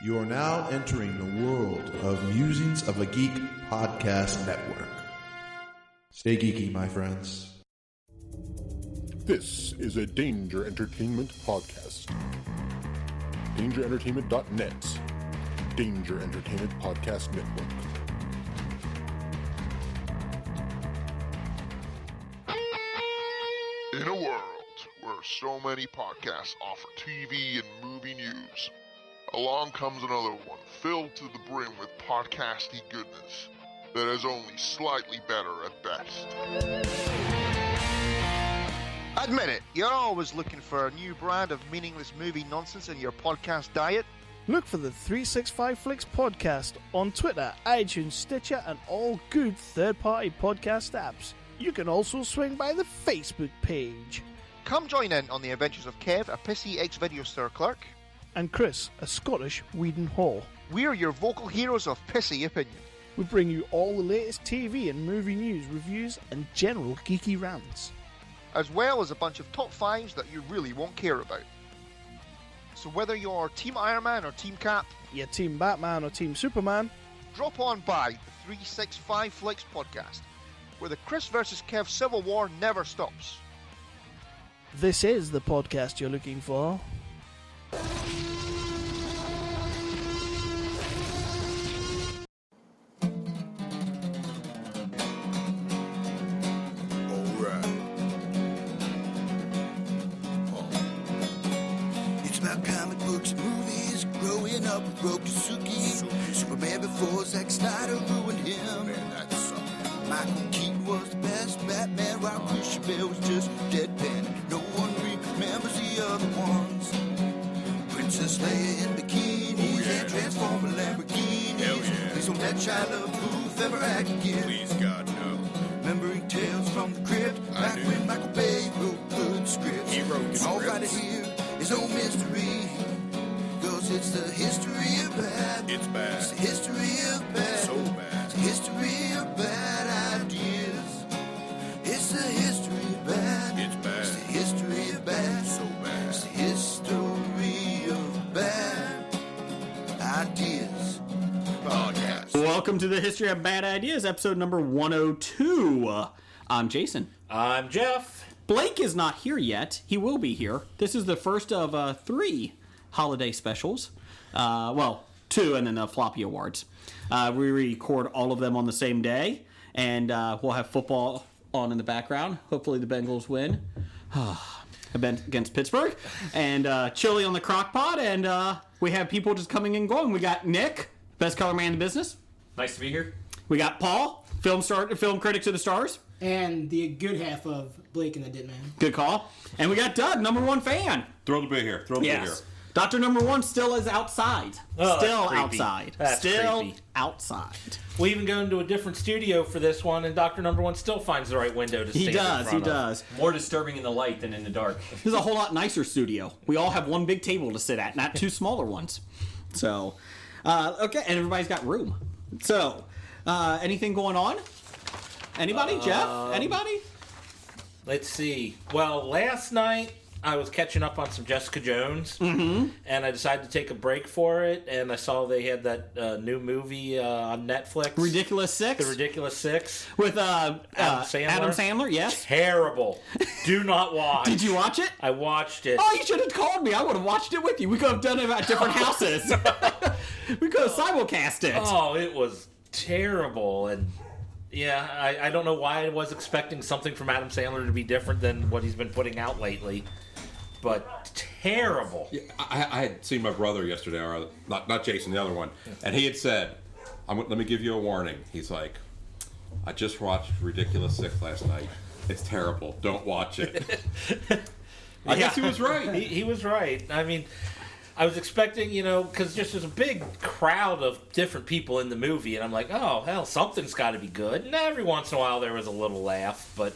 You are now entering the world of Musings of a Geek podcast network. Stay geeky, my friends. This is a Danger Entertainment podcast. DangerEntertainment.net. Danger Entertainment Podcast Network. In a world where so many podcasts offer TV and movie news, along comes another one filled to the brim with podcasty goodness that is only slightly better at best. Admit it, you're always looking for a new brand of meaningless movie nonsense in your podcast diet. Look for the 365 Flicks podcast on Twitter, iTunes, Stitcher, and all good third-party podcast apps. You can also swing by the Facebook page. Come join in on the adventures of Kev, a pissy ex-video store clerk, and Chris, a Scottish Whedon Hall. We're your vocal heroes of pissy opinion. We bring you all the latest TV and movie news, reviews, and general geeky rants, as well as a bunch of top fives that you really won't care about. So whether you're Team Iron Man or Team Cap, you're Team Batman or Team Superman, drop on by the 365 Flicks podcast, where the Chris vs. Kev Civil War never stops. This is the podcast you're looking for. Broke Suki. Superman before Zack Snyder ruined him. Man, that sucked. Michael Keaton was the best Batman, while Christian Bale was just deadpan. No one remembers the other ones. Princess Leia in bikinis and Transformer Lamborghinis. Please don't let Shia LaBeouf ever act again. Please, God, no. Remembering Tales from the Crypt, back when Michael Bay wrote good scripts. He wrote scripts. All right here is no mystery. It's the history of bad. It's bad. It's the history of bad. So bad. It's the history of bad ideas. It's the history of bad. It's bad. It's the history of bad. So bad. It's the history of bad ideas. Podcast. Welcome to the History of Bad Ideas, episode number 102. I'm Jason. I'm Jeff. Blake is not here yet. He will be here. This is the first of three holiday specials. Well, two and then the floppy awards. We record all of them on the same day, and we'll have football on in the background. Hopefully the Bengals win. Against Pittsburgh. And chili on the crock pot, and we have people just coming and going. We got Nick, best color man in the business. Nice to be here. We got Paul, film critic to the stars. And the good half of Blake and the Dittman. Good call. And we got Doug, number one fan. Thrilled to be here. Yes. Dr. Number One still is outside. Oh, still that's creepy. outside. That's still creepy. outside. We even go into a different studio for this one, and Dr. Number One still finds the right window to stand in front of. He does. More disturbing in the light than in the dark. This is a whole lot nicer studio. We all have one big table to sit at, not two smaller ones. So, okay, and everybody's got room. So, anything going on? Anybody? Jeff? Anybody? Let's see. Well, last night I was catching up on some Jessica Jones, and I decided to take a break for it, and I saw they had that new movie on Netflix. Ridiculous Six? The Ridiculous Six. With Adam Sandler, yes. Terrible. Do not watch. Did you watch it? I watched it. Oh, you should have called me. I would have watched it with you. We could have done it at different houses. We could have simulcast it. Oh, it was terrible, and yeah, I don't know why I was expecting something from Adam Sandler to be different than what he's been putting out lately. But terrible. Yeah, I had seen my brother yesterday, or not Jason, the other one, and he had said, let me give you a warning. He's like, I just watched Ridiculous Six last night. It's terrible. Don't watch it. I guess he was right. He was right. I mean, I was expecting, because just there's a big crowd of different people in the movie, and I'm like, oh, hell, something's got to be good. And every once in a while there was a little laugh, but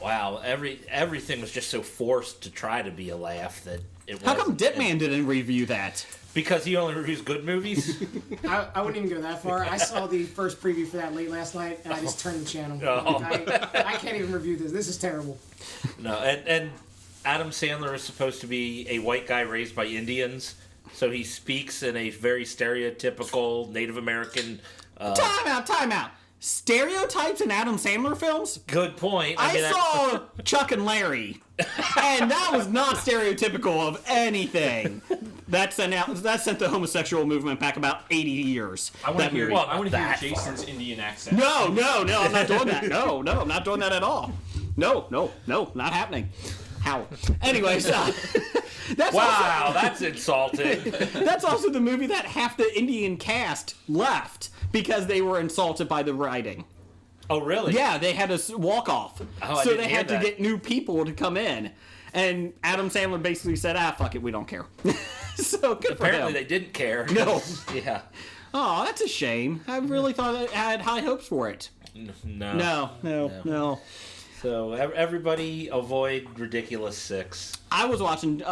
wow, everything was just so forced to try to be a laugh that it was. How come Dittman didn't review that? Because he only reviews good movies? I wouldn't even go that far. I saw the first preview for that late last night, and I just turned the channel. Oh. I can't even review this. This is terrible. No, and Adam Sandler is supposed to be a white guy raised by Indians, So he speaks in a very stereotypical Native American. Time out. Stereotypes in Adam Sandler films? Good point. I saw Chuck and Larry, and that was not stereotypical of anything. That sent the homosexual movement back about 80 years. I want to hear Jason's far. Indian accent. No, I'm not doing that. No, I'm not doing that at all. No, not happening. How? Anyways, that's insulting. That's also the movie that half the Indian cast left because they were insulted by the writing. Oh, really? Yeah, they had a walk-off. So they had to get new people to come in. And Adam Sandler basically said, fuck it, we don't care. So good for him. Apparently they didn't care. No. Yeah. Oh, that's a shame. I really thought I had high hopes for it. No. So everybody avoid Ridiculous 6. I was watching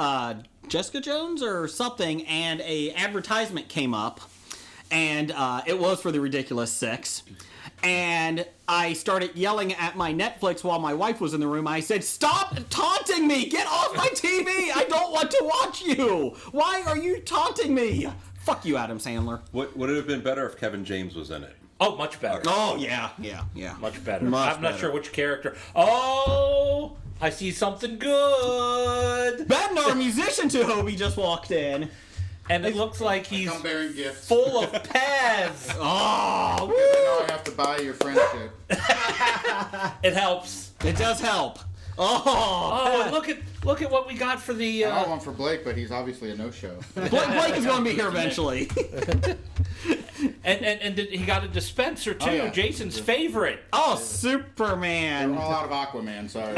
Jessica Jones or something, and a advertisement came up, and it was for the Ridiculous 6. And I started yelling at my Netflix while my wife was in the room. I said, "Stop taunting me! Get off my TV! I don't want to watch you! Why are you taunting me?" Fuck you, Adam Sandler. Would it have been better if Kevin James was in it? Oh, much better. Oh, yeah. Much better. Much I'm not sure which character. Oh, I see something good. Bednar, musician to HOBI, just walked in. And it looks like he's bearing gifts. full of Paz. Oh, because I know I have to buy your friendship. It helps. It does help. And look at what we got for the. I got one for Blake, but he's obviously a no-show. Blake is going to be here eventually. And he got a dispenser too. Oh, yeah. Jason's favorite. Oh, Superman. We're all out of Aquaman. Sorry.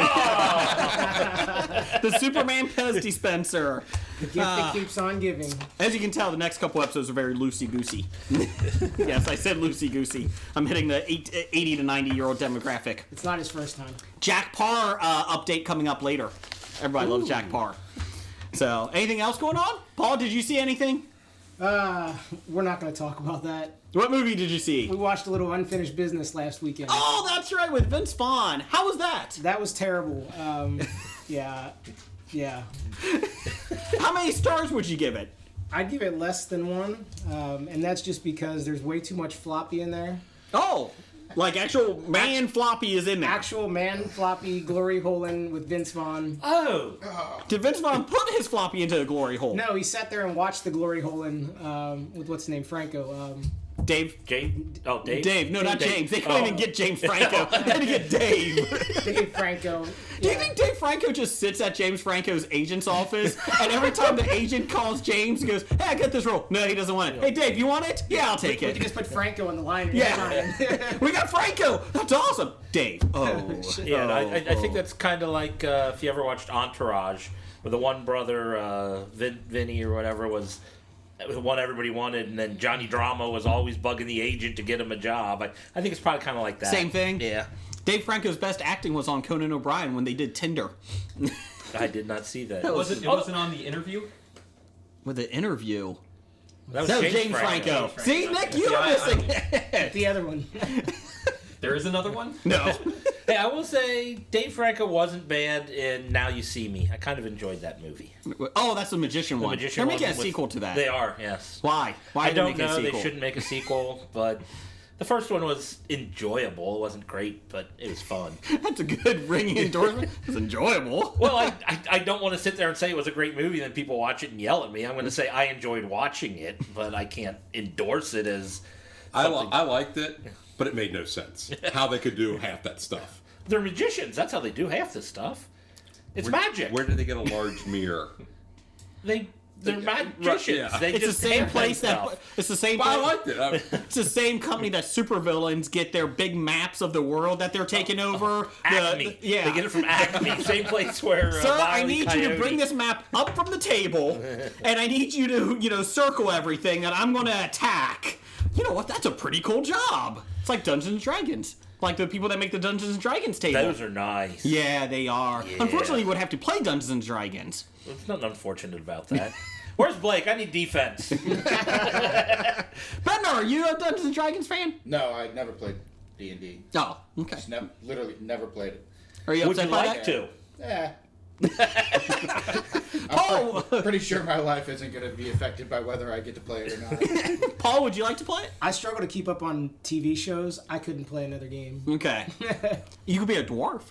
The Superman Pez dispenser. The gift that keeps on giving. As you can tell, the next couple episodes are very loosey-goosey. Yes, I said loosey-goosey. I'm hitting the 80 to 90-year-old demographic. It's not his first time. Jack Parr update coming up later. Everybody loves Jack Parr. So, anything else going on? Paul, did you see anything? We're not going to talk about that. What movie did you see? We watched a little Unfinished Business last weekend. Oh, that's right, with Vince Vaughn. How was that? That was terrible. Yeah. How many stars would you give it? I'd give it less than 1, and that's just because there's way too much floppy in there. Oh, like actual man floppy is in there. Actual man floppy glory holing with Vince Vaughn. Oh. Did Vince Vaughn put his floppy into the glory hole? No, he sat there and watched the glory holing with what's his name, Franco. Dave? Oh, Dave? Dave. No, not James. They couldn't even get James Franco. They had to get Dave. Dave Franco. Do you think Dave Franco just sits at James Franco's agent's office, and every time the agent calls James, he goes, "Hey, I got this role." No, he doesn't want it. "Hey, Dave, you want it?" "Yeah, I'll take We it." can just put Franco on the line. Yeah. We got Franco. That's awesome. Dave. Yeah, I think that's kind of like if you ever watched Entourage, where the one brother, Vinny or whatever, was the one everybody wanted, and then Johnny Drama was always bugging the agent to get him a job. I think it's probably kind of like that. Same thing? Yeah. Dave Franco's best acting was on Conan O'Brien when they did Tinder. I did not see that. It wasn't on The Interview? With the interview. That was James Franco. See, Nick, you were missing it. The other one. There is another one? No. Hey, I will say Dave Franco wasn't bad in Now You See Me. I kind of enjoyed that movie. Oh, that's the Magician one. They're making a with- sequel to that. They are, yes. Why? Why I are they don't making a know. They sequel? shouldn't make a sequel, but the first one was enjoyable. It wasn't great, but it was fun. That's a good ringing endorsement. It's enjoyable. Well, I don't want to sit there and say it was a great movie, and then people watch it and yell at me. I'm going to say I enjoyed watching it, but I can't endorse it as something. I liked it, but it made no sense how they could do half that stuff. They're magicians. That's how they do half this stuff. It's magic. Where did they get a large mirror? They're magicians. Yeah. They It's the just same have place stuff. that. It's the same. But I place- liked it. It's the same company that supervillains get their big maps of the world that they're taking over. Acme. Yeah. They get it from Acme. Same place where. Sir, I Wile E. need you to Coyote- bring this map up from the table, and I need you to, circle everything, and I'm going to attack. You know what? That's a pretty cool job. It's like Dungeons and Dragons. Like the people that make the Dungeons and Dragons table. Those are nice. Yeah, they are. Yeah. Unfortunately, you would have to play Dungeons and Dragons. There's nothing unfortunate about that. Where's Blake? I need defense. Bednar, are you a Dungeons and Dragons fan? No, I never played D&D. Oh, okay. Literally never played it. Are you Would upset you by like that? to? Yeah. Paul, Pretty sure my life isn't going to be affected by whether I get to play it or not. Paul, would you like to play it? I struggle to keep up on TV shows. I couldn't play another game. Okay. You could be a dwarf.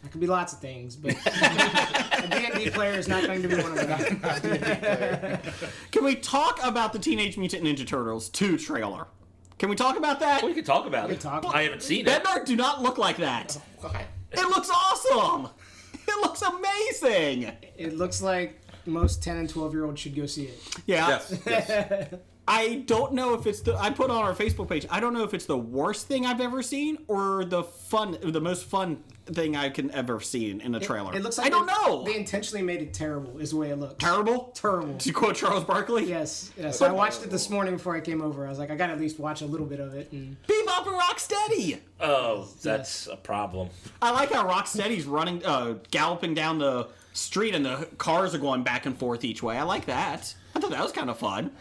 I could be lots of things, but a D&D player is not going to be one of them. Can we talk about the Teenage Mutant Ninja Turtles 2 trailer? Can we talk about that? We can talk about it. I haven't seen it. Bednar do not look like that. It looks awesome. It looks amazing. It looks like most 10 and 12-year-olds should go see it. Yeah. Yes. I don't know if it's I put on our Facebook page, I don't know if it's the worst thing I've ever seen or the most fun thing I can ever see in a trailer. It looks like I don't know. They intentionally made it terrible, is the way it looks. Terrible? Terrible. To quote Charles Barkley? Yes. I watched it this morning before I came over. I was like, I gotta at least watch a little bit of it. And Bebop and Rocksteady! Oh, that's a problem. I like how Rocksteady's running, galloping down the street and the cars are going back and forth each way. I like that. I thought that was kind of fun.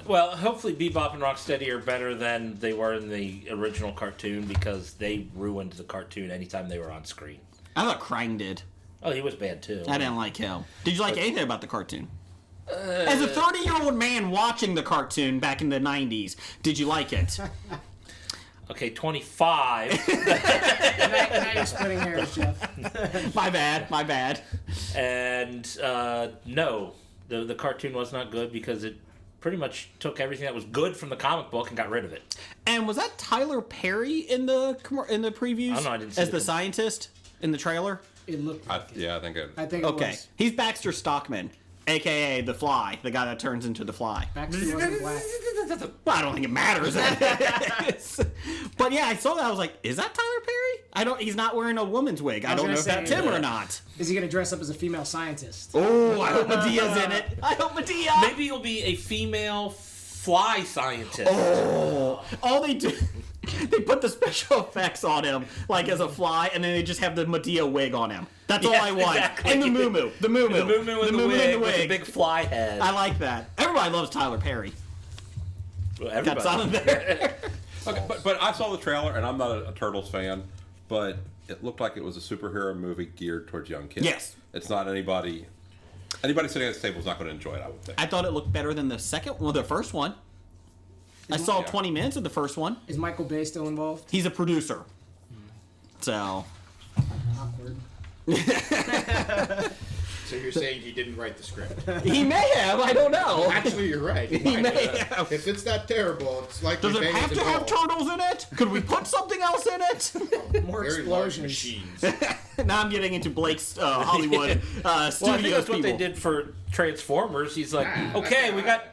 Well, hopefully Bebop and Rocksteady are better than they were in the original cartoon because they ruined the cartoon anytime they were on screen. I thought Krang did. Oh, he was bad too. I didn't like him. Did you like anything about the cartoon? As a 30-year-old man watching the cartoon back in the 90s, did you like it? Okay, 25. now you're splitting hairs, Jeff. My bad. And no, the cartoon was not good because it pretty much took everything that was good from the comic book and got rid of it. And was that Tyler Perry in the previews? I don't know, I didn't see as the scientist in the trailer? It looked like Yeah, I think it. I think it Okay, was. he's Baxter Stockman, a.k.a. the Fly, the guy that turns into the Fly. Baxter wasn't black. Well, I don't think it matters. But yeah, I saw that. I was like, is that Tyler Perry? He's not wearing a woman's wig. I don't know if that's him or not. Is he going to dress up as a female scientist? Oh, I hope Medea's in it. I hope Medea. Maybe he'll be a female fly scientist. Oh, all they do, they put the special effects on him, like as a fly, and then they just have the Medea wig on him. That's all I want. Exactly. And the moo-moo. The moo-moo. The moo-moo and the wig with the big fly head. I like that. Everybody loves Tyler Perry. Well, Got something there. Okay, but I saw the trailer, and I'm not a Turtles fan, but it looked like it was a superhero movie geared towards young kids. Yes. It's not anybody sitting at this table is not going to enjoy it, I would think. I thought it looked better than the first one. I saw 20 minutes of the first one. Is Michael Bay still involved? He's a producer. So. Awkward. So you're saying he didn't write the script? He may have. I don't know. Actually, you're right. He may have. If it's that terrible, it's like Does it have to have turtles in it? Could we put something else in it? More Very large explosions. machines. Now I'm getting into Blake's Hollywood studios Well, I think that's what people. they did for Transformers. He's like, okay,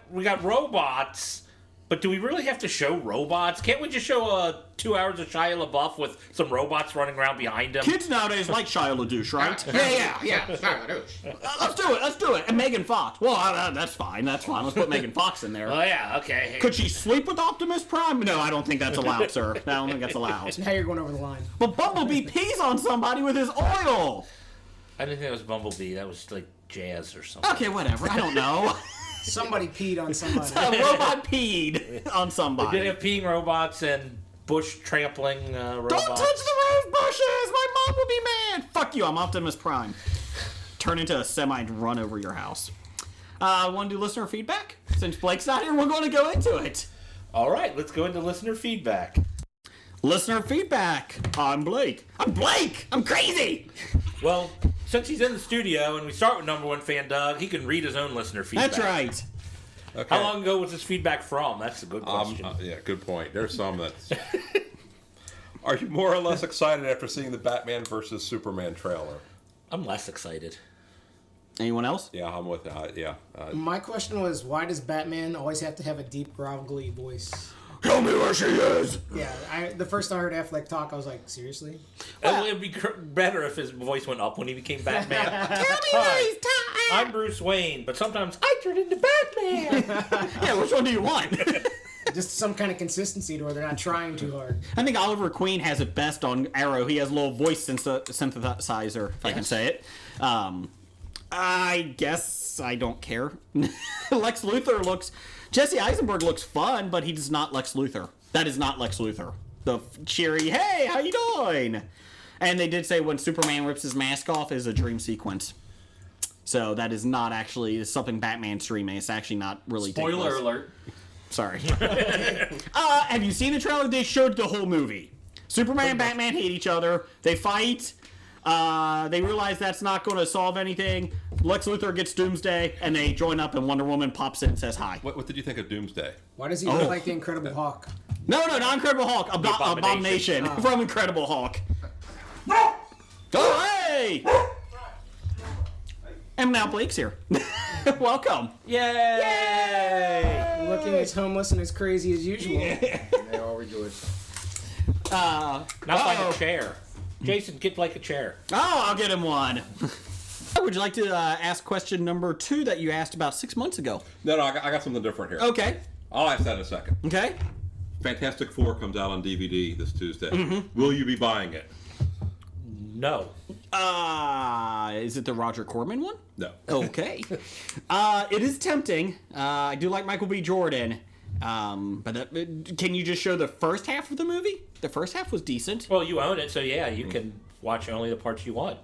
we got robots, but do we really have to show robots? Can't we just show 2 hours of Shia LaBeouf with some robots running around behind him? Kids nowadays like Shia LaDouche, right? Yeah. Let's do it. And Megan Fox. Well, that's fine. Let's put Megan Fox in there. Oh yeah, okay. Could she sleep with Optimus Prime? No, I don't think that's allowed, sir. I don't think that's allowed. Now you're going over the line. But Bumblebee pees on somebody with his oil. I didn't think it was Bumblebee. That was like Jazz or something. Okay, whatever. I don't know. Somebody peed on somebody. A robot peed on They somebody. did have peeing robots and bush trampling robots. Don't touch the rose bushes! My mom will be mad! Fuck you, I'm Optimus Prime. Turn into a semi and run over your house. Want to do listener feedback? Since Blake's not here, we're going to go into it. All right, let's go into listener feedback. Listener feedback. I'm Blake. I'm Blake! I'm crazy! Well, since he's in the studio and we start with number one fan Doug, he can read his own listener feedback. That's right. Okay. How long ago was this feedback from? That's a good question. Yeah, good point. There's some that's... Are you more or less excited after seeing the Batman versus Superman trailer? I'm less excited. Anyone else? Yeah, I'm with yeah. My question was, why does Batman always have to have a deep, grovelly voice? Tell me where she is! Yeah, the first time I heard Affleck talk, I was like, seriously? It would be better if his voice went up when he became Batman. Tell me where he's I'm Bruce Wayne, but sometimes I turn into Batman. Yeah, which one do you want? Just some kind of consistency to where they're not trying too hard. I think Oliver Queen has it best on Arrow. He has a little voice synthesizer, if I can say it. I guess I don't care. Lex Luthor looks... Jesse Eisenberg looks fun, but he's not Lex Luthor. That is not Lex Luthor. The cheery, hey, how you doing? And they did say when Superman rips his mask off is a dream sequence. So that is not actually something Batman's dreaming. It's actually not really. Spoiler alert. Sorry. Have you seen the trailer? They showed the whole movie. Superman and Batman hate each other. They fight. They realize that's not going to solve anything. Lex Luthor gets Doomsday, and they join up, and Wonder Woman pops in and says hi. What did you think of Doomsday? Why does he look like the Incredible Hulk? No, not Incredible Hulk. Abomination from Incredible Hulk. Oh, hey! And now Blake's here. Welcome. Yay! Looking as homeless and as crazy as usual. They all rejoice. Now find a chair. Jason, get like a chair. Oh, I'll get him one. Would you like to ask question number 2 that you asked about 6 months ago? No, I got something different here. Okay. I'll ask that in a second. Okay. Fantastic Four comes out on DVD this Tuesday. Mm-hmm. Will you be buying it? No. Is it the Roger Corman one? No. Okay. It is tempting. I do like Michael B. Jordan. But can you just show the first half of the movie? The first half was decent. Well, you own it, so yeah, you can watch only the parts you want.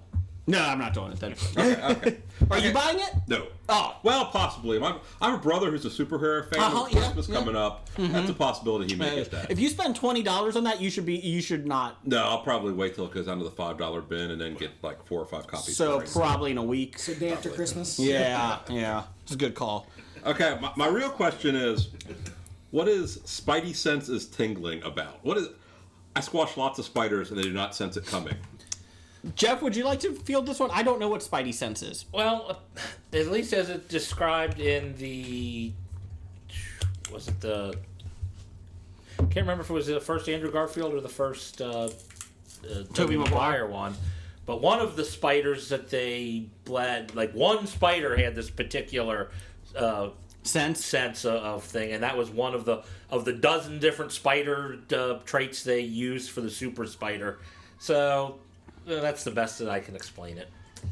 No, I'm not doing it then. Okay. Are you buying it? No. Oh. Well, possibly. I have a brother who's a superhero fan. With Christmas coming up. That's a possibility he may get that. If you spend $20 on that, you should not. No, I'll probably wait till it goes down to the $5 bin and then get like 4 or 5 copies. So probably in a week. So day after Christmas? Yeah. It's a good call. Okay, my real question is, what is Spidey senses tingling about? I squash lots of spiders and they do not sense it coming. Jeff, would you like to field this one? I don't know what Spidey sense is. Well, at least as it described in the... Was it the... Can't remember if it was the first Andrew Garfield or the first Tobey Maguire one. But one of the spiders that they bled... Like, one spider had this particular... sense of thing, and that was one of the dozen different spider traits they used for the super spider. So that's the best that I can explain it.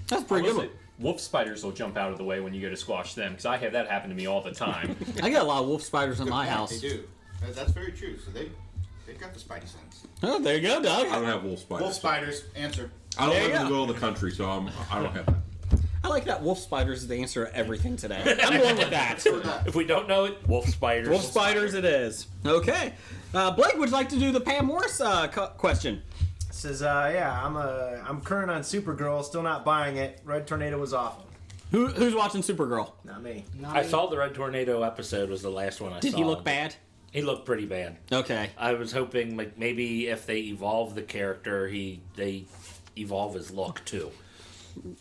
That's pretty good. Wolf spiders will jump out of the way when you go to squash them, because I have that happen to me all the time. I got a lot of wolf spiders in my house. They do. That's very true. So they've got the Spidey sense. Oh, there you go, Doug. I don't have wolf spiders. Wolf spiders. Answer. I don't live in the middle of the country, so I don't have that. I like that. Wolf spiders is the answer to everything today. I'm going with that. If we don't know it, wolf spiders. Wolf spiders it is. Okay. Blake, would you like to do the Pam Morris question? Says, I'm current on Supergirl, still not buying it. Red Tornado was awful. Who's watching Supergirl? Not me. I saw the Red Tornado episode was the last one I saw. Did he look bad? He looked pretty bad. Okay. I was hoping like maybe if they evolve the character, they evolve his look too.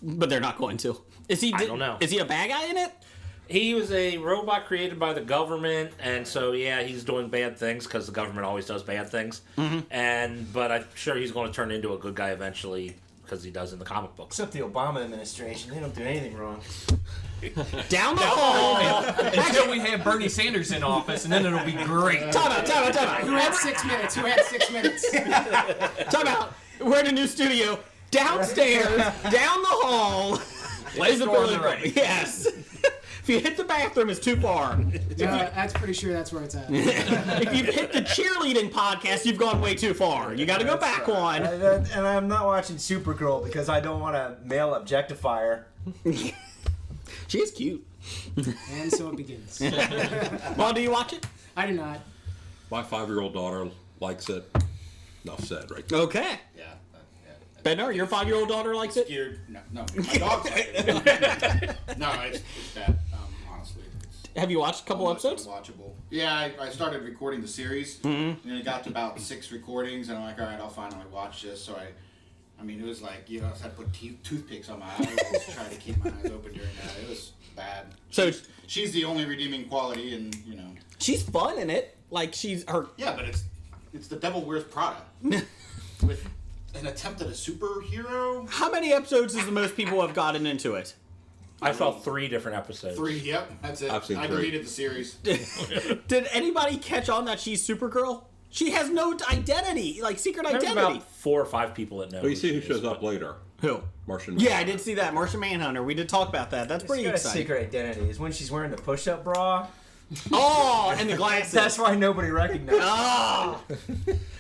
But they're not going to. I don't know. Is he a bad guy in it? He was a robot created by the government, and so yeah, he's doing bad things because the government always does bad things. Mm-hmm. But I'm sure he's going to turn into a good guy eventually because he does in the comic books. Except the Obama administration, they don't do anything wrong. Down the hall. Until we have Bernie Sanders in office, and then it'll be great. Time out. Who had 6 minutes? Time out. We're in a new studio. Downstairs, down the hall. Laser bullet. Yes. If you hit the bathroom, it's too far. That's pretty sure that's where it's at. If you've hit the cheerleading podcast, you've gone way too far. You got to go back one. And I'm not watching Supergirl because I don't want to male objectify her. She is cute. And so it begins. Well, do you watch it? I do not. My 5-year-old daughter likes it. Enough said, right? Okay. Yeah. Bednar, your 5-year-old daughter likes it? Scared. No. My dog's like it. No, it's bad, honestly. Have you watched a couple episodes? Unwatchable. Yeah, I started recording the series, and it got to about 6 recordings, and I'm like, all right, I'll finally watch this. So I mean, it was like, I had to put toothpicks on my eyes to try to keep my eyes open during that. It was bad. So she's the only redeeming quality, and she's fun in it. Like she's her. Yeah, but it's the Devil Wears Prada with an attempt at a superhero. How many episodes is the most people have gotten into it? I saw 3 different episodes. 3, yep, that's it. I've seen 3. Deleted the series. Did anybody catch on that she's Supergirl? She has no identity, like secret There's identity. about 4 or 5 people that know. Well, you see who shows up later. Who? Martian Yeah, Manhunter. I did see that. Martian Manhunter. We did talk about that. That's pretty She's got exciting. a secret identity. Is when she's wearing the push-up bra. Oh, and the glasses. That's why nobody recognized. Oh.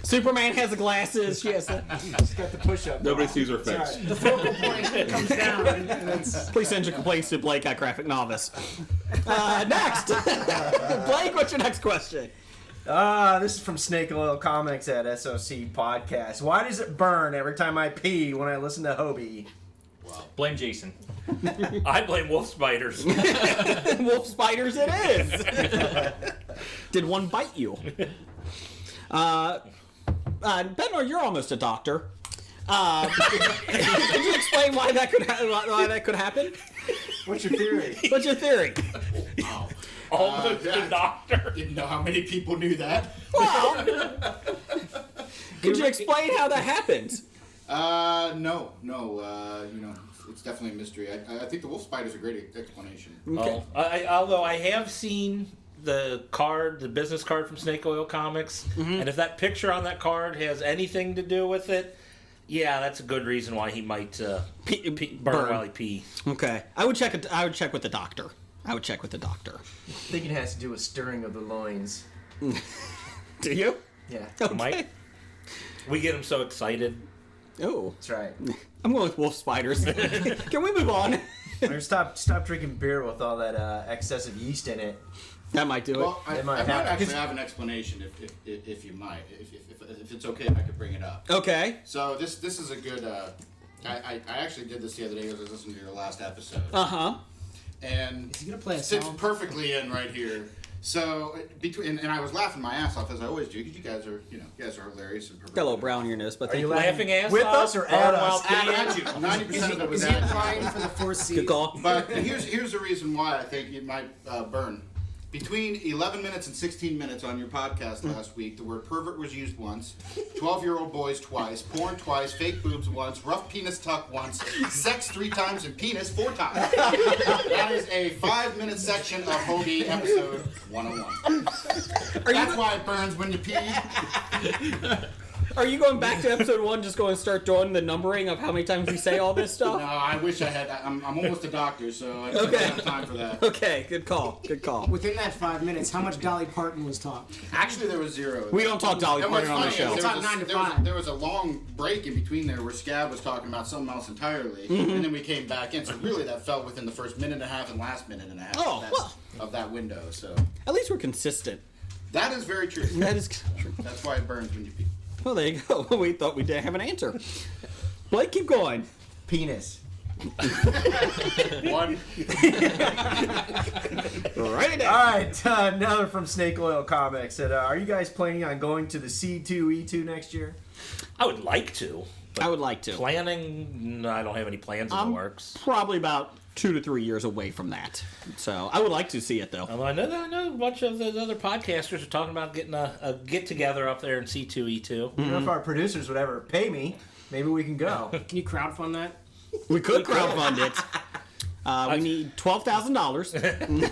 Superman has the glasses. She has the... She's got the push-up. Nobody sees her face. Right. The focal point comes down. And it's... Please send your complaints to Blake at Graphic Novice. Next. Blake, what's your next question? This is from Snake Oil Comics at SOC Podcast. Why does it burn every time I pee when I listen to Hobie? Blame Jason. I blame wolf spiders. Wolf spiders it is. Did one bite you? Bednar, you're almost a doctor. Could you explain why that could happen? What's your theory? What's your theory? Almost a doctor. Didn't know how many people knew that. Well, could you explain how that happens? No. It's definitely a mystery. I think the wolf spider is a great explanation. Okay. Although I have seen the business card from Snake Oil Comics, and if that picture on that card has anything to do with it, yeah, that's a good reason why he might burn while he pee. Okay, I would check with the doctor. I think it has to do with stirring of the loins. Do you? Yeah. Okay. Mike, we get him so excited. Oh, That's right. I'm going with wolf spiders. Can we move on? Or stop drinking beer with all that excessive yeast in it. That might do Well, it. I might actually have an explanation if you might, if it's okay if I could bring it up. Okay. So this is a good. I actually did this the other day as I was listening to your last episode. And is he gonna play a fits song? perfectly in right here. So and I was laughing my ass off as I always do because you guys are hilarious and perfect. Got a little brown in your nose, but Are you Laughing ass with off, us or at us? At you. 90% of it was Is he at you. applying for the fourth season? Good call. But here's the reason why I think it might burn. Between 11 minutes and 16 minutes on your podcast last week, the word pervert was used once, 12-year-old boys twice, porn twice, fake boobs once, rough penis tuck once, sex 3 times, and penis 4 times. That is a 5-minute section of Hobie episode 101. That's why it burns when you pee. Are you going back to episode 1, just going to start drawing the numbering of how many times we say all this stuff? No, I wish I had. I'm almost a doctor, so I don't have time for that. Okay, good call. Within that 5 minutes, how much Dolly Parton was talked? Actually, there was 0. We don't talk Dolly Parton on the show. There was a long break in between there where Scab was talking about something else entirely, and then we came back in. So really, that fell within the first minute and a half and last minute and a half of that window. So at least we're consistent. That is very true. That is true. That's why it burns when you pee. Well, there you go. We thought we didn't have an answer. Blake, keep going. Penis. One. Write it down. All right, another from Snake Oil Comics. Are you guys planning on going to the C2E2 next year? I would like to. I would like to. Planning? No, I don't have any plans in the works. Probably about 2 to 3 years away from that. So I would like to see it, though. I know a bunch of those other podcasters are talking about getting a get-together up there in C2E2. You know, if our producers would ever pay me, maybe we can go. Can you crowdfund that? We could crowdfund it. We need $12,000.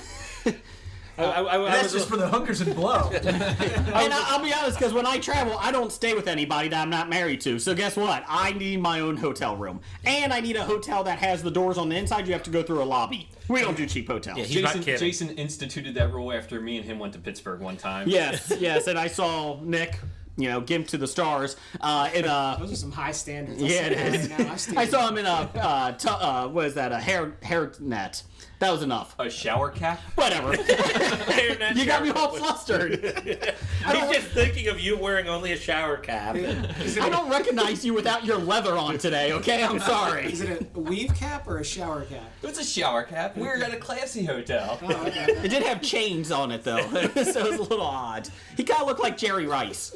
That's just for the hookers and blow. And I'll be honest, because when I travel, I don't stay with anybody that I'm not married to. So guess what? I need my own hotel room. And I need a hotel that has the doors on the inside. You have to go through a lobby. We don't do cheap hotels. Yeah, Jason instituted that rule after me and him went to Pittsburgh one time. Yes. And I saw Nick, gimp to the stars. Those are some high standards. Yeah, it is. I saw him in a hair net. That was enough. A shower cap? Whatever. You got me all flustered. He's just thinking of you wearing only a shower cap. I don't recognize you without your leather on today, okay? I'm sorry. Is it a weave cap or a shower cap? It's a shower cap. We were at a classy hotel. Oh, okay. It did have chains on it, though, so it was a little odd. He kind of looked like Jerry Rice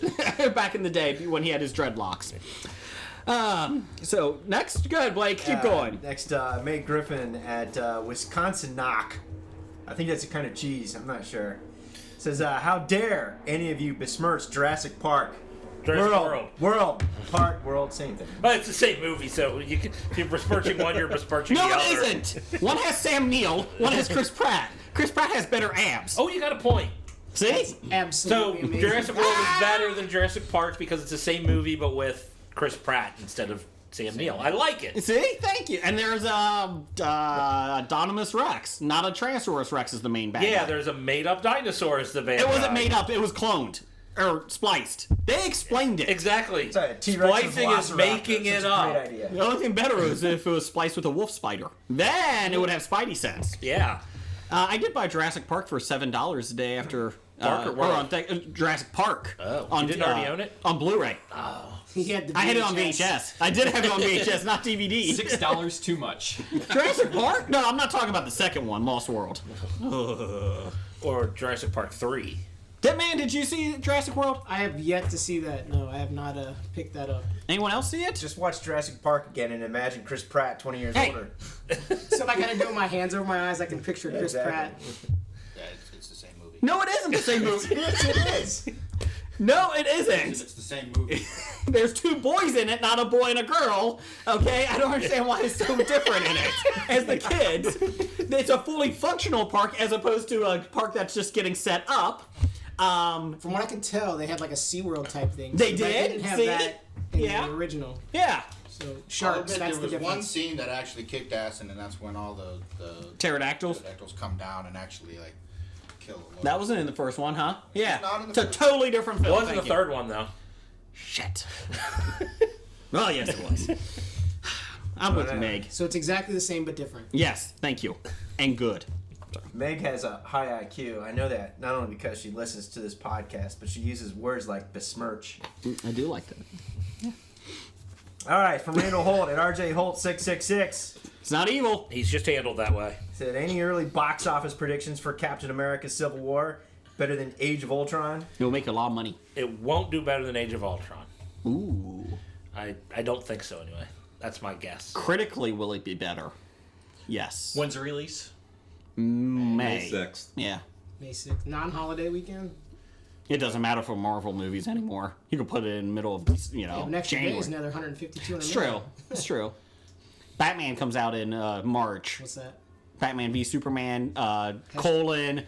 back in the day when he had his dreadlocks. So next, go ahead, Blake. Keep going. Next, May Griffin at Wisconsin Knock. I think that's a kind of cheese. I'm not sure. Says, how dare any of you besmirch Jurassic Park? World, same thing. Well, it's the same movie, so if you're besmirching one, you're besmirching the other. No, it isn't. One has Sam Neill. One has Chris Pratt. Chris Pratt has better abs. Oh, you got a point. See? Absolutely amazing. Jurassic World is better than Jurassic Park because it's the same movie, but with Chris Pratt instead of Sam Neill. I like it. See? Thank you. And there's Donimus Rex. Not a Tyrannosaurus Rex is the main bad guy. There's a made-up dinosaur as the bad guy. It wasn't made up. It was cloned. Or spliced. They explained it. Exactly. Splicing is making it up. The only thing better was if it was spliced with a wolf spider. Then it would have Spidey sense. Yeah. I did buy Jurassic Park for $7 a day after... Jurassic Park. Oh, you didn't already own it? On Blu-ray. Oh. He had the I had it on VHS. I did have it on VHS, not DVD. $6 too much. Jurassic Park? No, I'm not talking about the second one, Lost World. Or Jurassic Park 3. Dittman, did you see Jurassic World? I have yet to see that. No, I have not picked that up. Anyone else see it? Just watch Jurassic Park again and imagine Chris Pratt 20 years older. So if I gotta do my hands over my eyes, I can picture Chris Pratt. Yeah, it's the same movie. No, it isn't the same movie. Yes, it is. No, it isn't. It's the same movie. There's 2 boys in it, not a boy and a girl. Okay? I don't understand why it's so different in it. As the kids, it's a fully functional park as opposed to a park that's just getting set up. From what I can tell, they had like a SeaWorld type thing. They so did? They didn't have that in the original. Yeah. So sharks, that's the there was difference. one scene that actually kicked ass, and then that's when all the pterodactyls come down and actually like kill them. That wasn't in the first one, huh? Yeah. not in the It's a first totally different It film. wasn't the third one, though. Shit. Well, yes, it was. I'm with Meg. So it's exactly the same but different. Yes, thank you. And good. Meg has a high IQ. I know that not only because she listens to this podcast, but she uses words like besmirch. I do like that. All right, from Randall Holt at RJ Holt 666. It's not evil. He's just handled that way. Said any early box office predictions for Captain America: Civil War better than Age of Ultron? It'll make a lot of money. It won't do better than Age of Ultron. Ooh. I don't think so, anyway. That's my guess. Critically, will it be better? Yes. When's the release? May 6th. Yeah. May 6th. Non-holiday weekend? It doesn't matter for Marvel movies anymore. You can put it in the middle of, next January. day is another 150, 200 It's true. It's true. Batman comes out in March. What's that? Batman v Superman, colon,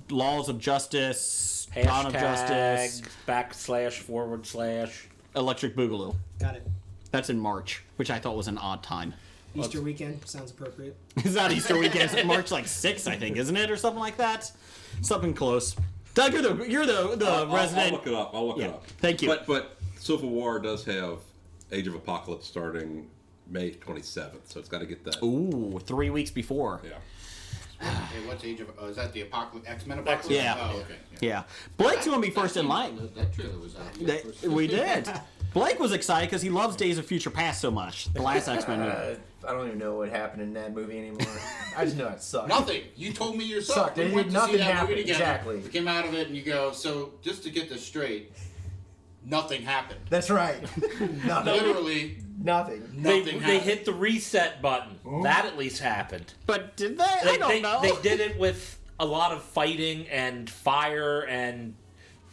Laws of Justice, Dawn of Justice, // Electric Boogaloo. Got it. That's in March, which I thought was an odd time. Easter weekend sounds appropriate. It's not Easter weekend. It's March 6th, I think, isn't it, or something like that? Something close. Doug, you're the resident. I'll look it up. I'll look it up. Thank you. But Civil War does have Age of Apocalypse starting May 27th, so it's got to get that. Ooh, 3 weeks before. Yeah. Hey, what's Age of? Is that the Apocalypse? X-Men Apocalypse? Yeah. Oh, okay. Yeah. Blake's going to be first in line. That trailer was out. We did. Blake was excited because he loves Days of Future Past so much. The last X-Men movie. I don't even know what happened in that movie anymore. I just know it sucked. Nothing. You told me yourself. Sucked. We It went did to see nothing that happen. movie together. Exactly. We came out of it and you go, so just to get this straight, nothing happened. That's right. Nothing. Literally Nothing. They happened. hit the reset button. That at least happened. But did they? I don't know. They did it with a lot of fighting and fire and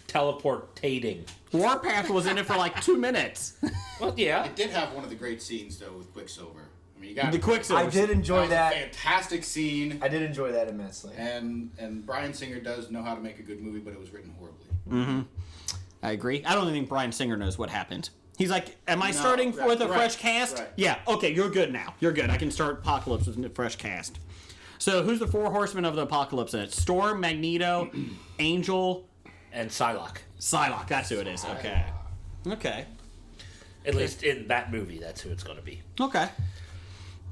teleportating. Warpath was in it for like 2 minutes. Well, yeah. It did have one of the great scenes though with Quicksilver. I mean, you got The Quicksilver. I did enjoy that. that. Was a fantastic scene. I did enjoy that immensely. And Bryan Singer does know how to make a good movie, but it was written horribly. Mm-hmm. I agree. I don't think Bryan Singer knows what happened. He's like, am I starting with a fresh cast? Right. Yeah, okay, you're good now. You're good. I can start Apocalypse with a fresh cast. So who's the 4 horsemen of the Apocalypse in it? Storm, Magneto, Angel, and Psylocke. Psylocke, that's who it is. Okay. Okay. At least in that movie, that's who it's going to be. Okay.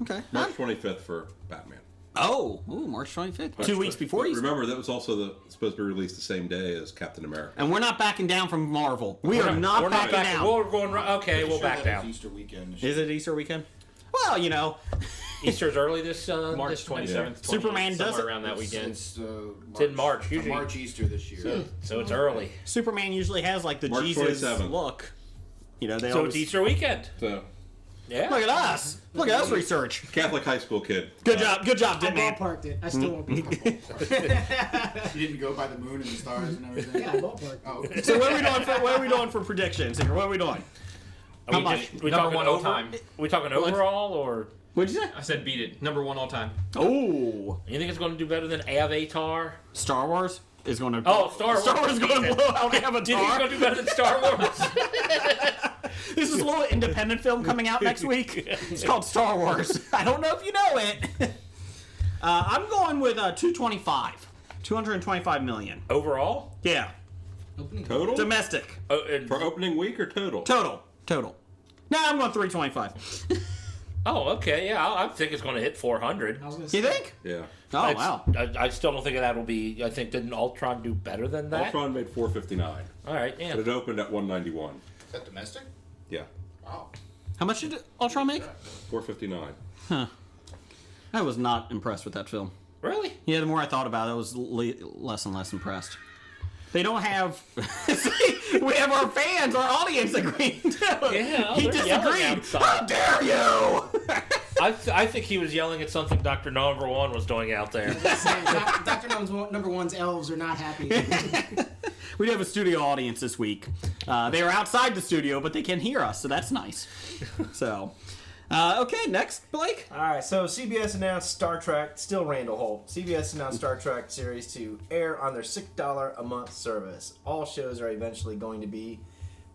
Okay. March 25th for Batman. Oh, March 25th. 2 weeks before Easter. Remember, that was also supposed to be released the same day as Captain America. And we're not backing down from Marvel. We're not backing down. We're going. Okay, we'll back down. Easter weekend. Is it Easter weekend? Well, Easter's early this March 27th. Superman does somewhere it around that weekend. It's in March. Usually March Easter this year. So it's early. Superman usually has like the March Jesus 27th. look. They So always... it's Easter weekend. So, Yeah. Look at us. Look at us research. Catholic high school kid. Good job, I Dittman. ballparked it. I still won't be. You didn't go by the moon and the stars and everything. Yeah, I ballparked. Oh, okay. So what are we doing for predictions here? What are we doing? How much? We Number talking one all time. We talking overall or? What'd you say? I said beat it. Number 1 all time. Oh, You think it's going to do better than Avatar? Star Wars is going to. Oh, Star Wars. Star Wars is going to blow out Avatar. Do you think it's going to do better than Star Wars? There's this little independent film coming out next week. It's called Star Wars. I don't know if you know it. I'm going with 225 million overall. Yeah. Total? Domestic. For opening week or total? Total. No, I'm going 325. Oh, okay. Yeah, I think it's going to hit 400. You think? Yeah. Oh, wow. I still don't think that will be. I think didn't Ultron do better than that? Ultron made 459. All right. Yeah. But it opened at 191. Is that domestic? Yeah. Wow. How much did Ultron make? 459. Huh. I was not impressed with that film. Really? Yeah, the more I thought about it, I was less and less impressed. They don't have... See, we have our fans, our audience agreeing too. Yeah, he disagreed. How dare you? I think he was yelling at something Dr. Number One was doing out there. Dr. Number One's elves are not happy. We have a studio audience this week. They are outside the studio, but they can hear us, so that's nice. So... okay, next, Blake. All right, so CBS announced Star Trek, still Randall Holt. CBS announced Star Trek series to air on their $6 a month service. All shows are eventually going to be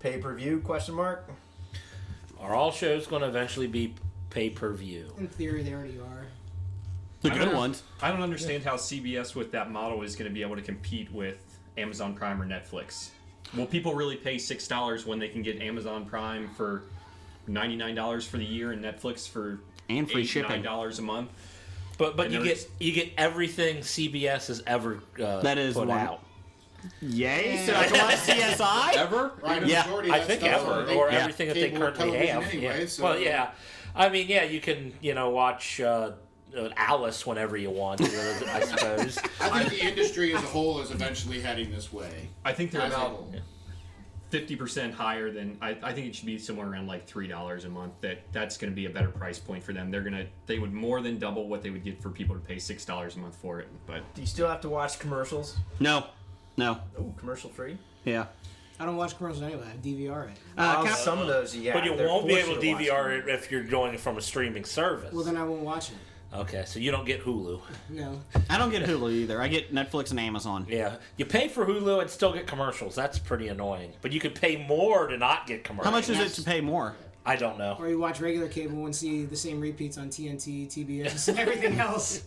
pay-per-view, ? Are all shows going to eventually be pay-per-view? In theory, they already are. The good ones. I don't understand how CBS with that model is going to be able to compete with Amazon Prime or Netflix. Will people really pay $6 when they can get Amazon Prime for $99 for the year and Netflix for and free shipping $9 a month? But you get everything CBS has ever that is put out. Yay! So I can watch CSI ever? Right, yeah, I think ever, or everything that they currently have. Anyway, yeah. so. Well, yeah. I mean, yeah, you can watch Alice whenever you want, I suppose. I think the industry as a whole is eventually heading this way. I think they're As a about whole. 50% higher than I think it should be somewhere around like $3 a month. That's going to be a better price point for them. They would more than double what they would get for people to pay $6 a month for it. But Do you still have to watch commercials? No. Oh, commercial free? Yeah. I don't watch commercials anyway. I DVR it. Some of those, yeah. But you they're won't be forced able to you watch DVR them. it if you're doing it from a streaming service. Well, then I won't watch it. Okay, so you don't get Hulu. No. I don't get Hulu either. I get Netflix and Amazon. Yeah, you pay for Hulu and still get commercials. That's pretty annoying. But you could pay more to not get commercials. How much is it to pay more? I don't know. Or you watch regular cable and see the same repeats on TNT, TBS, and everything else.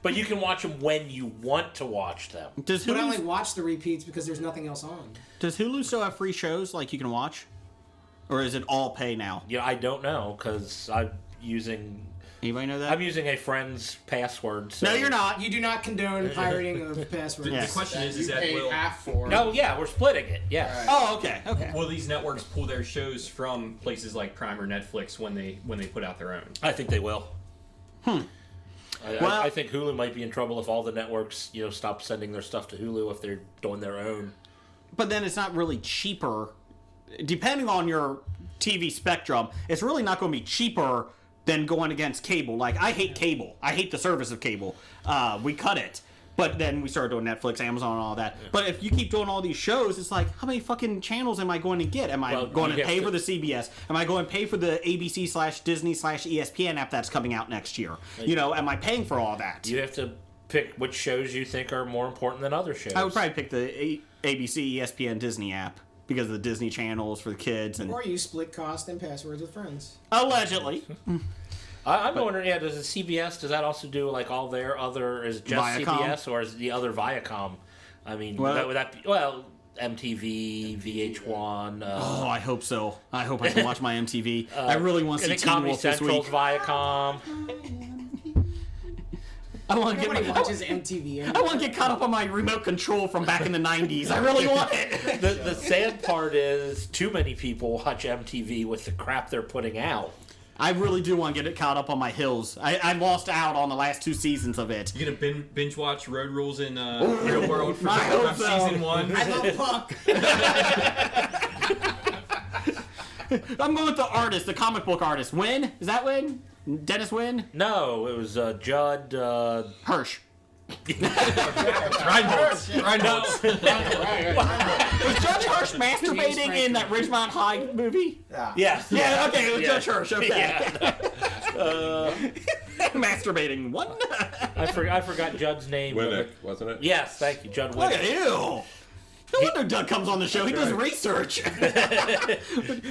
But you can watch them when you want to watch them. Does But I Hulu, only watch the repeats because there's nothing else on. does Hulu still have free shows like you can watch? Or is it all pay now? Yeah, I don't know because I'm using... Anybody know that? I'm using a friend's password. So. No, you're not. You do not condone pirating of passwords. the question is that pay will half for. No, yeah, we're splitting it. Yeah. Right. Oh, okay. Okay. will these networks pull their shows from places like Prime or Netflix when they put out their own? I think they will. Well- I think Hulu might be in trouble if all the networks, stop sending their stuff to Hulu if they're doing their own. But then it's not really cheaper. Depending on your TV spectrum, it's really not going to be cheaper than going against cable. Like, I hate cable. I hate the service of cable. We cut it. But then we started doing Netflix, Amazon, and all that. Yeah. But if you keep doing all these shows, it's like, how many fucking channels am I going to get? Am I going to pay for the CBS? Am I going to pay for the ABC/Disney/ESPN app that's coming out next year? Am I paying for all that? You have to pick which shows you think are more important than other shows. I would probably pick the ABC, ESPN, Disney app because of the Disney channels for the kids. Or you split cost and passwords with friends. Allegedly. I'm wondering, does the CBS, does that also do like all their other, is it just Viacom? CBS or is the other Viacom? I mean, would that be, MTV, VH1. I hope so. I hope I can watch my MTV. I really want to see Teen Comedy Wolf this Central's week. Viacom. I want to Nobody watches MTV anymore. I want to get caught up on my remote control from back in the 90s. I really want it. The sad part is too many people watch MTV with the crap they're putting out. I really do want to get it caught up on my hills. I lost out on the last 2 seasons of it. You gonna binge watch Road Rules in Real World for season 1? I love Puck. I'm going with the artist, the comic book artist. Wynn? Is that Wynn? Dennis Wynn? No, it was Judd Hirsch. Reinhold. Was Judge Hirsch masturbating in that Ridgemont High movie? Yes. Yeah, okay, it was Judge Hirsch, okay. Yeah. Masturbating. What? I forgot Judd's name. Winnick, wasn't it? Yes, thank you, Judd Look Winnick. at you. No wonder Doug comes on the show. He does research.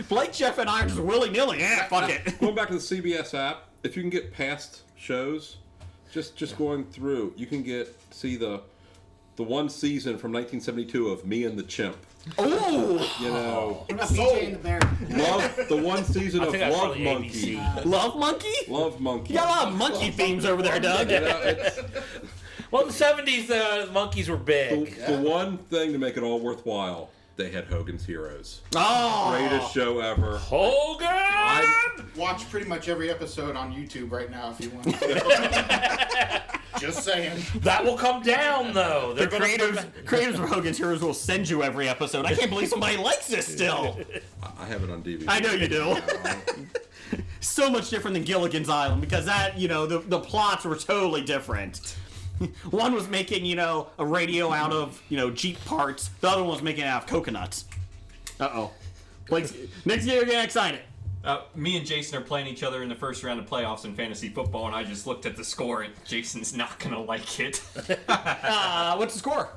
Blake, Jeff, and I are just willy-nilly. Fuck it. Going back to the CBS app, if you can get past shows, just going through, you can see the one season from 1972 of Me and the Chimp. Oh, you know, What about BJ and the Bear? the one season of Love Monkey. Love Monkey? Love Monkey. You got a lot of monkey themes over there, Doug. You know, well, in the 70s, the monkeys were big. The one thing to make it all worthwhile, they had Hogan's Heroes. Oh! Greatest show ever. Hogan! I watch pretty much every episode on YouTube right now if you want to. Just saying. That will come down, though. The creators of Hogan's Heroes will send you every episode. I can't believe somebody likes this still. I have it on DVD. I know you do. So much different than Gilligan's Island, because that, the plots were totally different. One was making, a radio out of, Jeep parts. The other one was making it out of coconuts. Uh-oh. Next year, you're getting excited. Me and Jason are playing each other in the first round of playoffs in fantasy football, and I just looked at the score, and Jason's not going to like it. What's the score?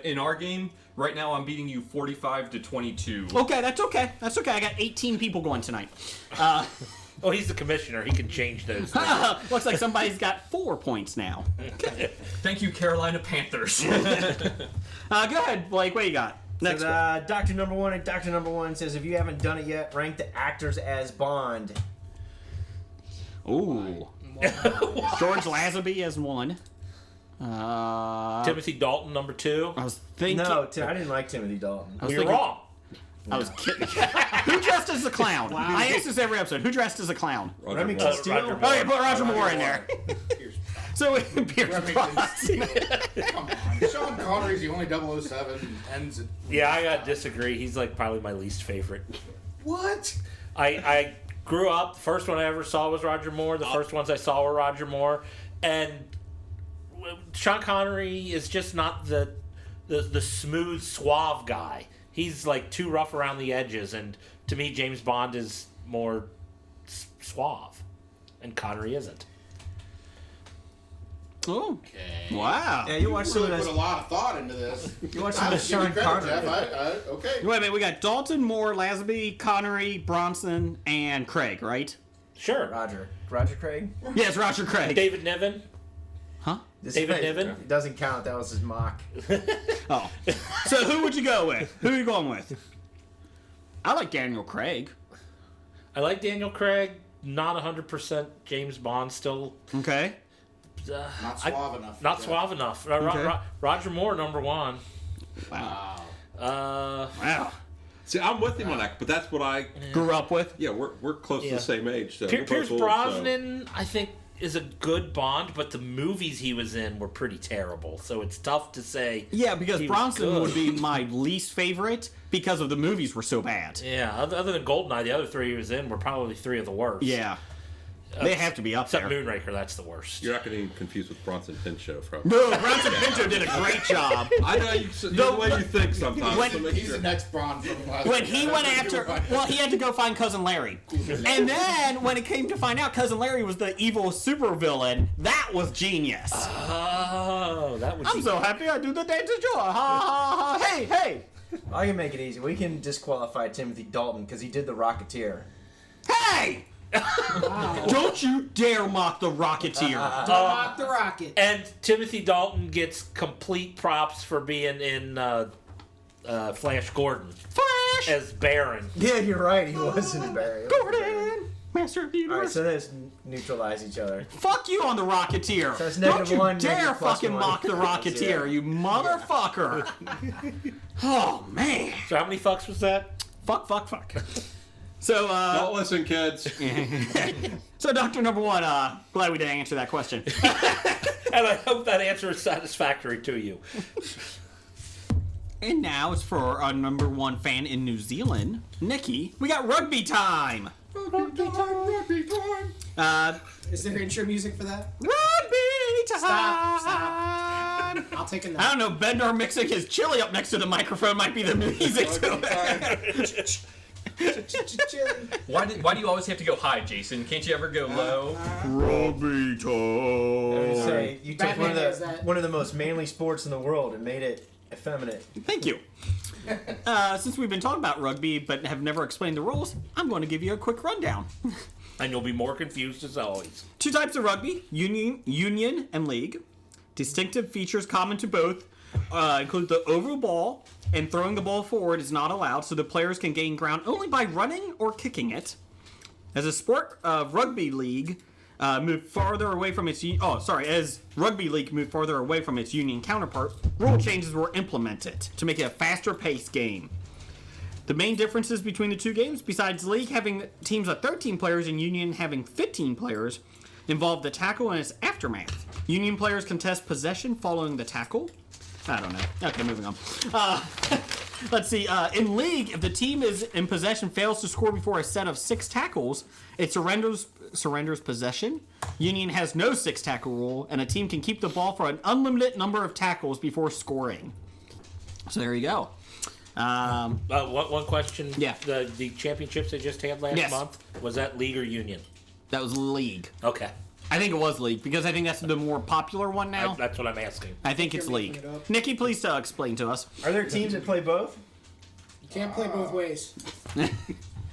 In our game, right now I'm beating you 45-22. Okay, that's okay. That's okay. I got 18 people going tonight. Oh, he's the commissioner. He can change those. Looks like somebody's got 4 points now. Thank you, Carolina Panthers. Go ahead, Blake. What do you got? Next So Dr. Number One and Dr. Number One says, if you haven't done it yet, rank the actors as Bond. Ooh. George Lazenby as 1. Timothy Dalton, number 2. I was thinking. No, I didn't like Timothy Dalton. You're wrong. I was kidding. Who dressed as a clown? Wow. I ask this every episode. Who dressed as a clown? Remy Castillo. Oh, yeah, put Roger Moore in there. So, Pierce Brosnan. Come on. Sean Connery's the only 007 ends it. Yeah, I gotta disagree. He's probably my least favorite. What? I grew up, the first one I ever saw was Roger Moore. The first ones I saw were Roger Moore. And Sean Connery is just not the smooth, suave guy. He's too rough around the edges, and to me, James Bond is more suave, and Connery isn't. Oh, okay. Wow! Yeah, you watch some of put those. a lot of thought into this. You watch some of Sean Connery. Okay. Wait a minute, we got Dalton, Moore, Lazenby, Connery, Bronson, and Craig, right? Sure. Roger Craig. Yes, Roger Craig. David Niven. Huh? David Niven? It doesn't count. That was his mock. Oh. So who would you go with? Who are you going with? I like Daniel Craig. I like Daniel Craig. Not 100% James Bond still. Okay. Not suave enough. Not suave enough. Roger Moore, number 1. Wow. Wow. See, I'm with him on that, but that's what I grew up with. Yeah, we're close to the same age. So Pierce Brosnan, I think, is a good Bond, but the movies he was in were pretty terrible, so it's tough to say. Yeah, because Bronson would be my least favorite because of the movies were so bad. Yeah, other than GoldenEye, the other 3 he was in were probably 3 of the worst. Yeah. They have to be up except there. Moonraker, that's the worst. You're not getting confused with Bronson Pinchot from. No, Bronson Pinchot did a great job. I know the way you think sometimes. He's the next Bond from last When he went after, he had to go find Cousin Larry. And then when it came to find out Cousin Larry was the evil supervillain, that was genius. Oh, that was. I'm so happy I do the dance of joy. Ha ha ha! Hey hey! I can make it easy. We can disqualify Timothy Dalton because he did the Rocketeer. Hey! Don't you dare mock the Rocketeer. Don't mock the Rocket. And Timothy Dalton gets complete props for being in Flash Gordon. Flash! As Baron. Yeah, you're right. He was in Barry. Gordon! Master of the Alright, Universe. so let's neutralize each other. Fuck you on the Rocketeer. So it's Don't you -1, dare fucking +1. mock the Rocketeer, you motherfucker. Oh, man. So how many fucks was that? Fuck. So, don't listen, kids. So, Dr. Number One, glad we didn't answer that question. And I hope that answer is satisfactory to you. And now it's for our number 1 fan in New Zealand, Nikki. We got rugby time. Rugby time. Is there intro music for that? Rugby time. Stop. I'll take a note. I don't know. Bednar mixing his chili up next to the microphone might be the music to it. Why do you always have to go high, Jason? Can't you ever go low? Rugby time. I would say you took Batman has that. one of the most manly sports in the world and made it effeminate. Thank you. Since we've been talking about rugby but have never explained the rules, I'm going to give you a quick rundown. And you'll be more confused as always. 2 types of rugby, union and league. Distinctive features common to both include the oval ball, and throwing the ball forward is not allowed, so the players can gain ground only by running or kicking it. As a sport, rugby league moved farther away from its as rugby league moved farther away from its union counterpart, rule changes were implemented to make it a faster paced game. The main differences between the two games, besides league having teams of 13 players and union having 15 players, involve the tackle and its aftermath. Union players contest possession following the tackle. I don't know. Okay, moving on. Let's see. In league, if the team is in possession fails to score before a set of 6 tackles, it surrenders possession. Union has no 6 tackle rule, and a team can keep the ball for an unlimited number of tackles before scoring. So there you go. One question. Yeah. The championships they just had last month, was that league or union? That was league. Okay. I think it was league, because I think that's the more popular one now. That's what I'm asking. I think it's league. Nikki, please explain to us. Are there teams that play both? You can't play both ways.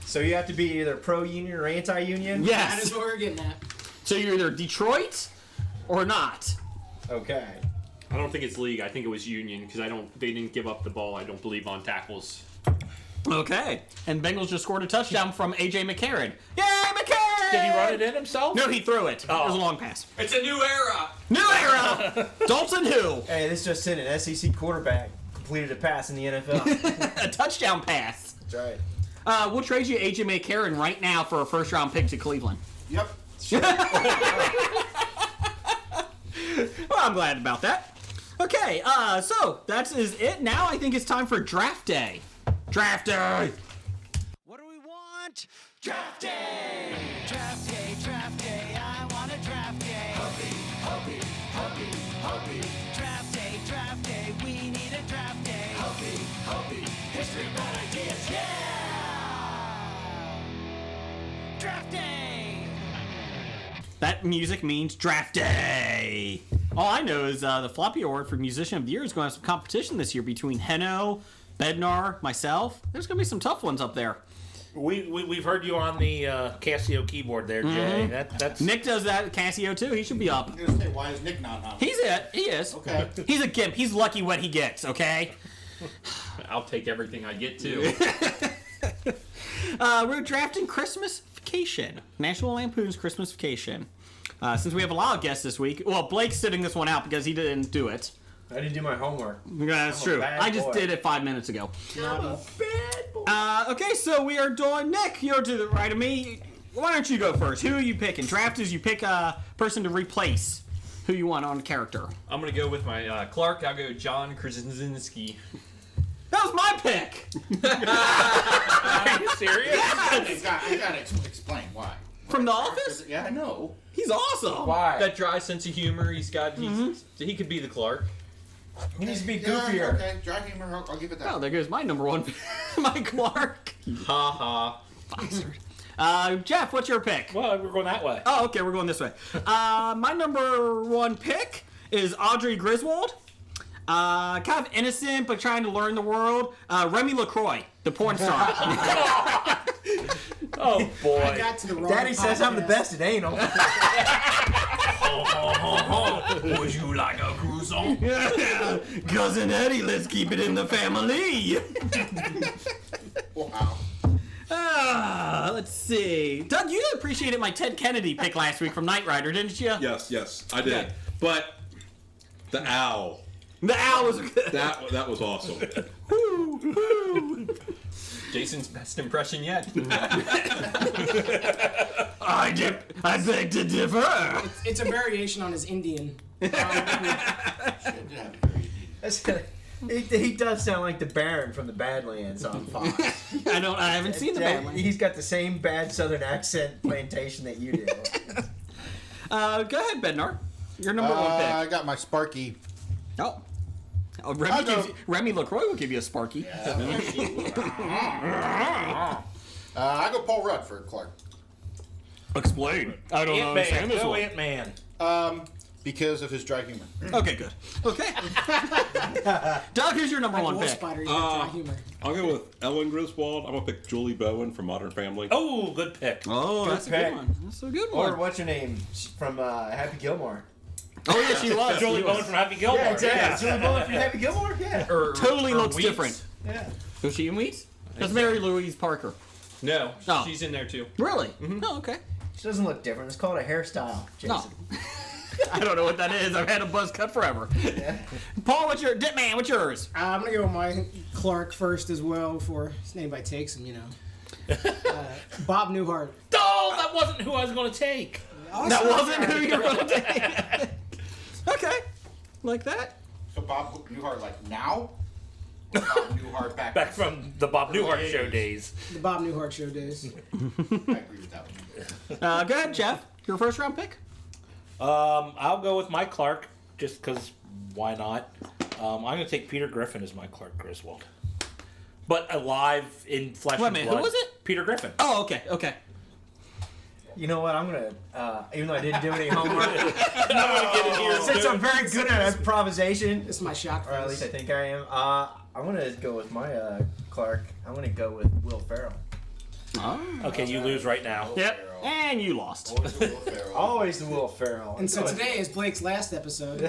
So you have to be either pro-union or anti-union? Yes. That is what we're getting at. So you're either Detroit or not. Okay. I don't think it's league. I think it was union because they didn't give up the ball. I don't believe on tackles. Okay. And Bengals just scored a touchdown from A.J. McCarron. Yay, McCarron! Did he run it in himself? No, he threw it. Oh. It was a long pass. It's a new era. New era! Dalton who? Hey, this just in. An SEC quarterback completed a pass in the NFL. A touchdown pass. That's right. We'll trade you A.J. McCarron right now for a first-round pick to Cleveland. Yep. Well, I'm glad about that. Okay, so that is it. Now I think it's time for draft day. Draft day! What do we want? Draft day! Draft day, draft day, I want a draft day. Hobby. Draft day, we need a draft day. Hobby, history, bad ideas, yeah! Draft day! That music means draft day! All I know is the Floppy Award for Musician of the Year is going to have some competition this year between Heno, Bednar, myself. There's going to be some tough ones up there. We've heard you on the Casio keyboard there, Jay. That's Nick does that at Casio too. He should be up. I was gonna say, why is Nick not on? He's it. He is. Okay. He's a gimp. He's lucky what he gets, okay? I'll take everything I get too. We're drafting Christmas Vacation. National Lampoon's Christmas Vacation. Since we have a lot of guests this week, well, Blake's sitting this one out because he didn't do it. I didn't do my homework. Yeah, that's true. I just did it 5 minutes ago. I'm a bad boy. Okay, so we are doing Nick. You're to the right of me. Why don't you go first? Who are you picking? Draft is you pick a person to replace who you want on the character. I'm going to go with my Clark. I'll go John Krasinski. That was my pick. Are you serious? You gotta explain why. From The Office? Yeah, I know. He's awesome. Why? That dry sense of humor he's got. He could be the Clark. He needs to be Yeah, goofier. okay, dry humor, I'll give it that. Oh, there goes my number one, my Clark. Ha ha. Bastard. Jeff, what's your pick? Well, we're going that way. Oh, okay, we're going this way. My number one pick is Audrey Griswold. Kind of innocent, but trying to learn the world. Remy LaCroix, the porn star. Oh, boy. I got to the wrong Daddy says I'm the podcast. best at anal. Would you like a croissant? Cousin Eddie, let's keep it in the family. Wow. Let's see. Doug, you appreciated my Ted Kennedy pick last week from Knight Rider, didn't you? Yes, I did. Okay. But the owl. The owl was good. That was awesome. Jason's best impression yet. I beg to differ. It's a variation on his Indian. He does sound like the Baron from the Badlands on Fox. I haven't seen the Badlands. He's got the same bad Southern accent plantation that you do. Go ahead, Bednar. Your number one pick. I got my Sparky. Oh, Remy LaCroix will give you a Sparky. I go Paul Rudd for Clark. Explain. I don't understand this one. Ant-Man. Because of his dry humor. Okay, good. Okay. Doug, who's your number one pick? Spider, dry humor. I'll go with Ellen Griswold. I'm going to pick Julie Bowen from Modern Family. Oh, good pick. Oh, Good that's a pick. good one. That's a good one. Or what's her name from Happy Gilmore? Oh, yeah, she was. Julie Bowen from Happy Gilmore. Yeah, exactly. Julie Bowen from Happy Gilmore? Yeah. Totally looks Wheats. different. Yeah. Was she in Wheats? That's Mary Louise Parker. No, Oh. she's in there too. Really? Oh, okay. She doesn't look different. It's called a hairstyle, Jason. No. I don't know what that is. I've had a buzz cut forever. Paul, what's your Dittman? What's yours? I'm gonna go with my Clark first as well before anybody takes him. Bob Newhart. Oh, that wasn't who I was going to take. That wasn't who you were going to take. Okay, like that. So Bob Newhart, like now? Or Bob Newhart Back from the Bob Newhart show days. The Bob Newhart show days. I agree with that one. Go ahead, Jeff. Your first round pick? I'll go with my Clark, just because why not? I'm going to take Peter Griffin as my Clark Griswold. But alive in flesh Wait a and minute, blood. who was it? Peter Griffin. Oh, okay, okay. You know what? I'm going to, even though I didn't do any homework, Here since I'm very good at improvisation, This is my shock. or at least I think I am, I'm going to go with my Clark. I'm going to go with Will Ferrell. Oh. Okay, you lose right now. Yep, and you lost. Always the Will Ferrell. And so today is Blake's last episode.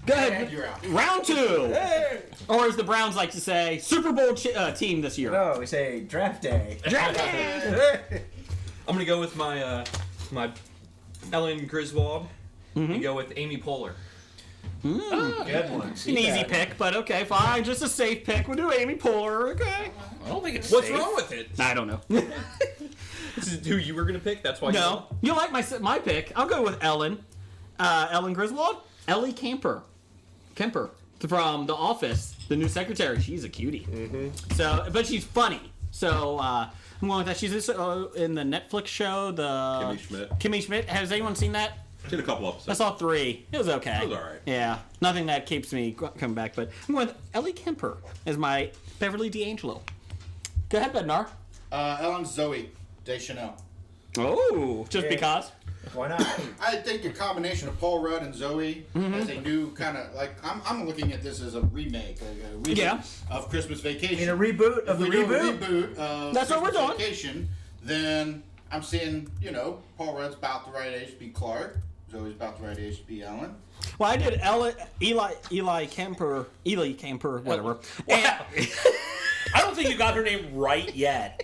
Go ahead. You're out. Round two. Hey! Or as the Browns like to say, Super Bowl team this year. No, we say draft day. Draft day. I'm gonna go with my my Ellen Griswold and go with Amy Poehler. Good one. An easy pick, but okay, fine. Just a safe pick. We'll do Amy Poehler, okay? I don't think it's What's safe. wrong with it? I don't know. This is who you were gonna pick. That's why. No. You like my pick. I'll go with Ellen. Ellen Griswold. Ellie Kemper from The Office, the new secretary. She's a cutie. Mm-hmm. So, but she's funny. So I'm going with that. She's in the Netflix show, the Kimmy Schmidt. Has anyone seen that? Seen a couple episodes. I saw 3. It was okay. It was all right. Yeah, nothing that keeps me coming back. But I'm going with Ellie Kemper as my Beverly D'Angelo. Go ahead, Bednar. Ellen Zoe Deschanel. Oh, just because? Why not? I think a combination of Paul Rudd and Zoe as a new kind of like I'm looking at this as a remake, of Christmas Vacation. In a reboot of the If we do a reboot? reboot of That's what we're Christmas doing. Vacation, then I'm seeing Paul Rudd's about the right age to be Clark. Zoe's about the right age to be Ellen. Well, I did Eli Kemper, whatever. And, I don't think you got her name right yet.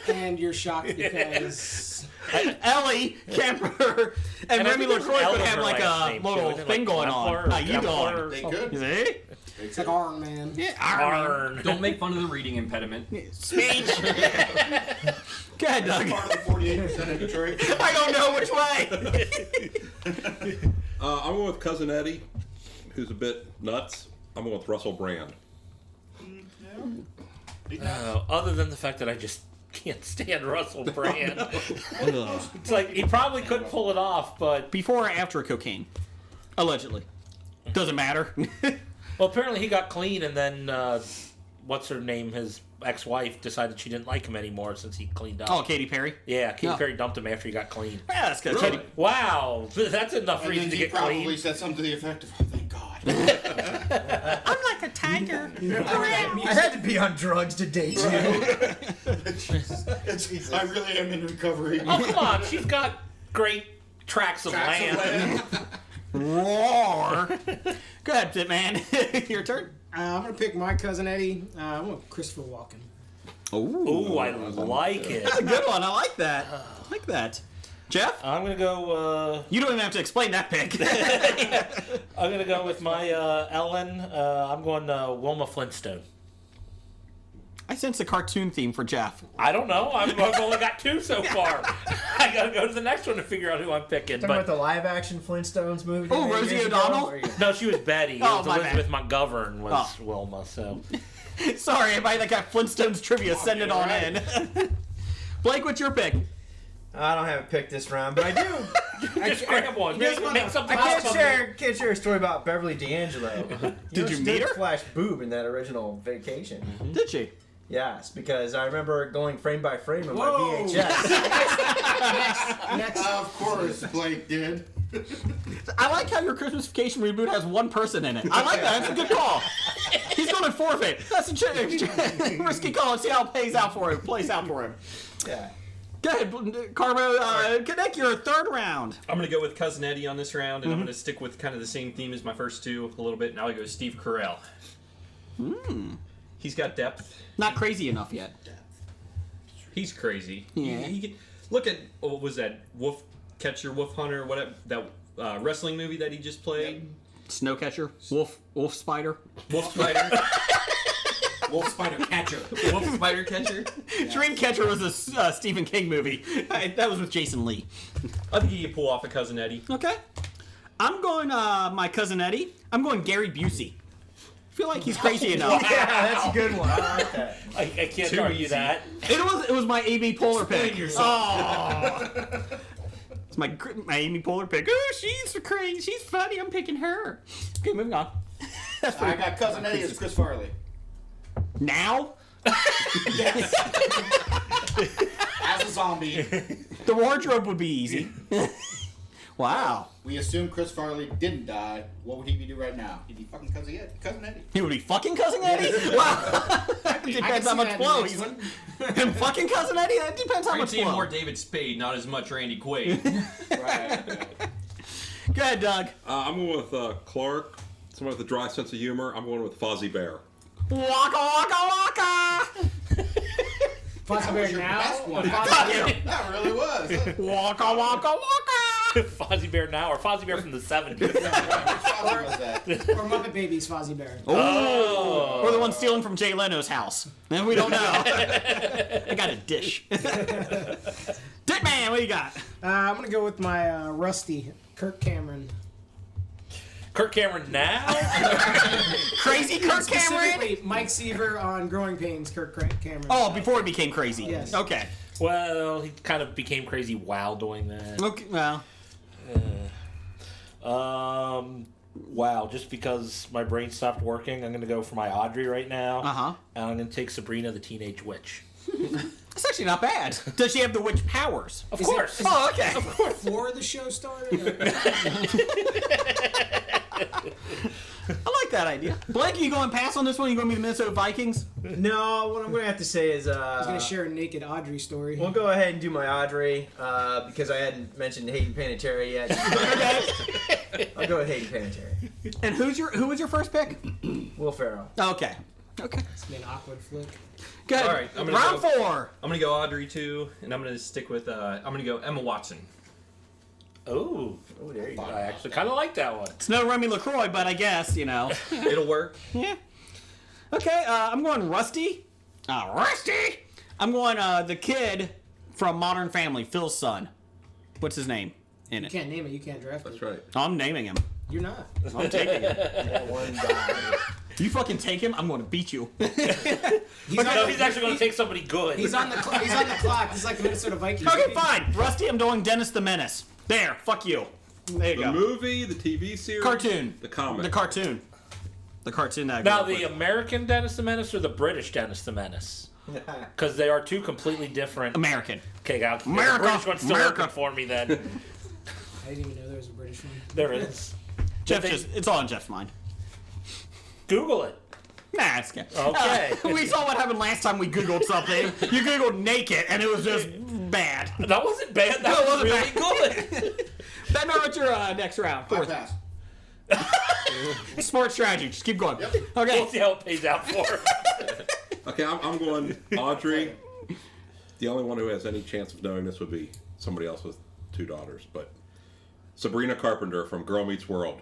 And you're shocked because Ellie Kemper and I Remy think there's LaCroix L could in have her like last a name, too, little isn't it? thing Like going on. Kempler or You Kempler? They don't. could. You see? it's like Iron Man. Yeah, Arn. Don't make fun of the reading impediment. Speech. Go ahead, Doug. Part of the 48% of Detroit. I don't know which way. I'm going with Cousin Eddie, who's a bit nuts. I'm going with Russell Brand. Other than the fact that I just can't stand Russell Brand. It's like he probably could pull it off, but Before or after cocaine? Allegedly. Doesn't matter. well, apparently he got clean, and then what's her name? His ex-wife decided she didn't like him anymore since he cleaned up. Oh, Katy Perry? Yeah, Katy Oh. Perry dumped him after he got clean. Yeah, that's good. Really? Wow, that's enough And reason then to he get probably clean. said something to the effect of, "Oh, thank God." I'm like a tiger. I had to be on drugs to date you. I really am in recovery. Oh, come on, she's got great tracts of land. Roar. Go ahead, Dittman. Your turn. I'm gonna pick my cousin Eddie. I'm going with Christopher Walken. Ooh, I like it. That's a good one. I like that. I like that. Jeff? I'm gonna go. You don't even have to explain that pick. I'm gonna go with my Ellen. I'm going Wilma Flintstone. I sense a cartoon theme for Jeff. I don't know. I've only got 2 so far. I gotta go to the next one to figure out who I'm picking. Talking about the live action Flintstones movie. Oh, they made Rosie years ago? O'Donnell? Or you- No, she was Betty. Oh, It was my Elizabeth bad. McGovern was Wilma. So Sorry, everybody that got Flintstones trivia, send it on in. Blake, what's your pick? I don't have a pick this round, but I do. just grab one. Make something I awesome. can't share a story about Beverly D'Angelo. Did you she meet her? Flash boob in that original Vacation. Did she? Yes, because I remember going frame by frame on my Whoa. VHS. Next. Of course, Blake did. I like how your Christmas Vacation reboot has one person in it. I like that. That's a good call. He's going to forfeit. That's a risky call. Let's see how it plays out for him. Yeah. Go ahead, Carbo. Connect your third round. I'm going to go with Cousin Eddie on this round, and I'm going to stick with kind of the same theme as my first two a little bit. Now I go Steve Carell. He's got depth. Not crazy enough yet. He's crazy. Yeah. Look at, what was that? Wolf Hunter, whatever, that wrestling movie that he just played. Snowcatcher. Wolf Spider. Wolf Spider. Wolf Spider Catcher. Wolf Spider Catcher. Yeah. Dreamcatcher was a Stephen King movie. That was with Jason Lee. I think he can pull off a Cousin Eddie. Okay. I'm going my Cousin Eddie. I'm going Gary Busey. I feel like he's crazy enough. Yeah, that's a good one. I like that. I can't argue that. It was my Amy Poehler pick. Oh. It's my Amy Poehler pick. Oh, she's crazy. She's funny. I'm picking her. Okay, moving on. I got Cousin Eddie as Chris Farley. Now? Yes. As a zombie. The wardrobe would be easy. Wow. We assume Chris Farley didn't die. What would he be doing right now? He'd be fucking Cousin Eddie. He would be fucking Cousin Eddie? Wow. Depends how much blow he's in. Him fucking Cousin Eddie? That depends how I much can see blow. more David Spade, not as much Randy Quaid. Right. Go ahead, Doug. I'm going with Clark. Someone with a dry sense of humor. I'm going with Fozzie Bear. Waka waka waka! Fozzie Bear now? That really was. Waka waka waka! Fozzie Bear now, or Fozzie Bear from the 70s. Which Fozzie was that? Or Muppet Babies Fozzie Bear. Oh. Or the one stealing from Jay Leno's house. We don't know. I got a dish. Dittman, what do you got? I'm going to go with my Rusty, Kirk Cameron. Kirk Cameron now? Crazy Kirk Cameron? Specifically, Mike Seaver on Growing Pains, Kirk Cameron. Oh, before he became crazy. Yes. Okay. Well, he kind of became crazy while doing that. Okay, well. Wow, just because my brain stopped working, I'm going to go for my Audrey right now. Uh-huh. And I'm going to take Sabrina the Teenage Witch. That's actually not bad. Does she have the witch powers? Of course. Oh, okay. Of course. Before the show started? I like that idea. Blake, are you going to pass on this one? Are you going to be the Minnesota Vikings? No, what I'm going to have to say is... I was going to share a naked Audrey story. We'll go ahead and do my Audrey, because I hadn't mentioned Hayden Panettiere yet. Okay. I'll go with Hayden Panettiere. And who was your first pick? Will Ferrell. Okay. Okay. It's been an awkward flick. Good. All right, Round 4. I'm going to go Audrey 2, and I'm going to stick with, I'm going to go Emma Watson. Oh, there you go. I actually kind of like that one. It's no Remy LaCroix, but I guess, It'll work. Yeah. Okay, I'm going Rusty. Rusty! I'm going the kid from Modern Family, Phil's son. What's his name in You it? can't name it, you can't draft it. That's right. I'm naming him. You're not. I'm taking him. One guy. You fucking take him, I'm going to beat you. He's actually going to take somebody good. He's on the clock. He's like the Minnesota Vikings. Okay, fine. Rusty, I'm doing Dennis the Menace. There, fuck you. There you The go. movie, the TV series, Cartoon. the comic. The cartoon. The cartoon that I Now, grew up the with. American Dennis the Menace or the British Dennis the Menace? Because they are two completely different. American. Okay, the America. British one's still America. working for me then. I didn't even know there was a British one. There is. Jeff it's all in Jeff's mind. Google it. Nah, it's good. Okay. We saw what happened last time we Googled something. You Googled naked, and it was just bad. That wasn't bad. That was really good. Bednar, what's your next round? Fourth. Pass. Sports strategy. Just keep going. Yep. Okay. We'll see how it pays out for him. Okay, I'm going Audrey. The only one who has any chance of knowing this would be somebody else with 2 daughters, but Sabrina Carpenter from Girl Meets World.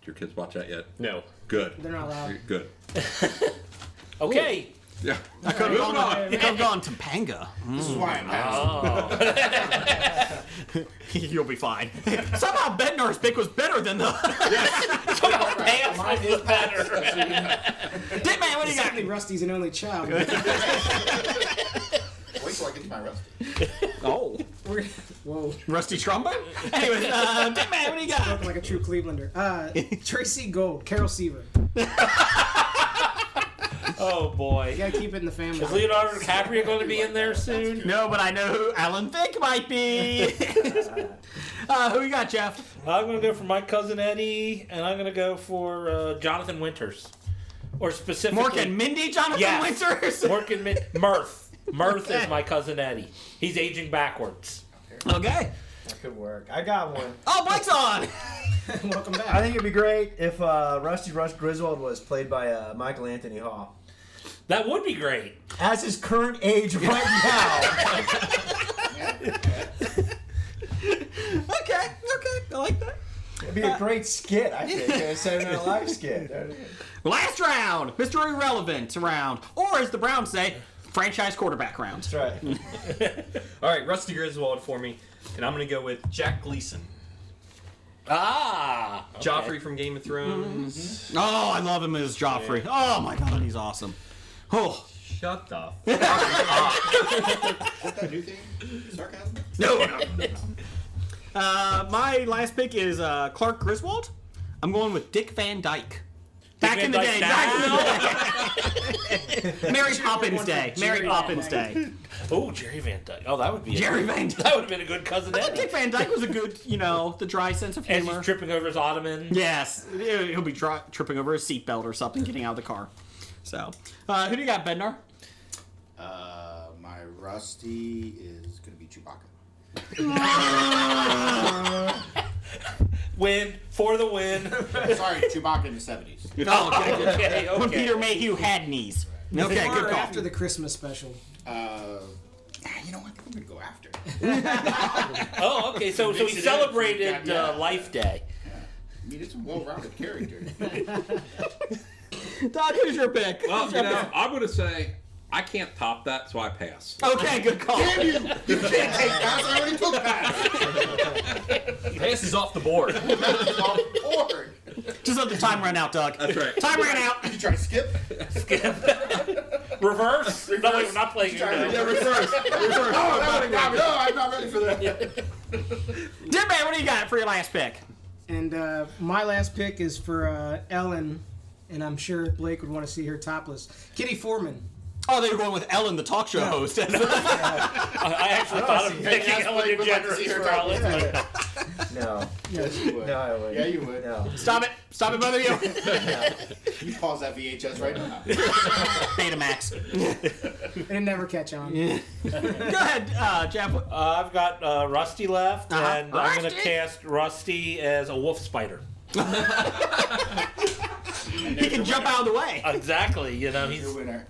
Did your kids watch that yet? No. Good. They're not allowed. Good. Okay. Yeah. I could have gone Topanga. This is why I'm passing. You'll be fine. Somehow Bednar's pick was better than the. Somehow Pam's was better. Dittman, what do you got? Certainly Rusty's an only child. Wait till I get to my Rusty. Oh. Whoa. Rusty Trumbo? Anyways, Dittman, what do you got? Spoken like a true Clevelander. Tracy Gold, Carol Seaver. Oh boy. You gotta keep it in the family. Is Leonardo DiCaprio going to be in there soon? No, but I know who Alan Thicke might be. Who you got, Jeff? I'm going to go for my cousin Eddie, and I'm going to go for Jonathan Winters. Or specifically... Mork and Mindy Jonathan Winters? Mork and Mirth. Mirth is my cousin Eddie. He's aging backwards. Okay. That could work. I got one. Oh, Mike's on! Welcome back. I think it'd be great if Rusty Rush Griswold was played by Michael Anthony Hall. That would be great. As his current age right now. Okay, I like that. It'd be a great skit, I think. A Saturday Night Live skit. Last round, Mr. Irrelevant round, or as the Browns say, franchise quarterback round. That's right. All right, Rusty Griswold for me, and I'm going to go with Jack Gleason. Ah! Okay. Joffrey from Game of Thrones. Mm-hmm. Oh, I love him as Joffrey. Oh my god, he's awesome. Oh. Shut the fuck up. Is that new thing? Sarcasm? No. My last pick is Clark Griswold. I'm going with Dick Van Dyke. Back in the day. Mary Poppins Day. Mary Poppins Day. Oh, Jerry Van Dyke. Oh, that would be Jerry Van Dyke. That would have been a good cousin Eddie. Dick Van Dyke was a good, the dry sense of As humor. he's tripping over his ottoman. Yes. He'll be tripping over his seatbelt or something, getting out of the car. So, who do you got, Bednar? My Rusty is going to be Chewbacca. Win for the win. Sorry, Chewbacca in the 70s. Oh, okay. When Peter Mayhew had knees. Okay, Or good call. after the Christmas special. You know what? I'm going to go after. Oh, okay. So he celebrated Life Day. Yeah. I mean, it's a well-rounded character. Doc, who's your pick? Well, I'm going to say I can't top that, so I pass. Okay, good call. Damn you! You can't take pass. I already took pass. Pass is off the board. Pass is off the board. Just let the time run out, Doug. That's right. Time ran out. Did you try to skip? Reverse? No, wait, we're not playing. Reverse. No, I'm not ready for that. Dittman, what do you got for your last pick? And my last pick is for Ellen, and I'm sure Blake would want to see her topless. Kitty Foreman. Oh, they were going with Ellen, the talk show host. I actually thought of picking Ellen DeGeneres for Ellen. No. Yes, you would. No, I wouldn't. Yeah, you would. No. Stop it, both of you. You pause that VHS right now. Betamax. It'd never catch on. Go ahead, Jeff. I've got Rusty left, Uh-huh. and I'm going to cast Rusty as a wolf spider. He can jump out of the way. Exactly. He's Your winner.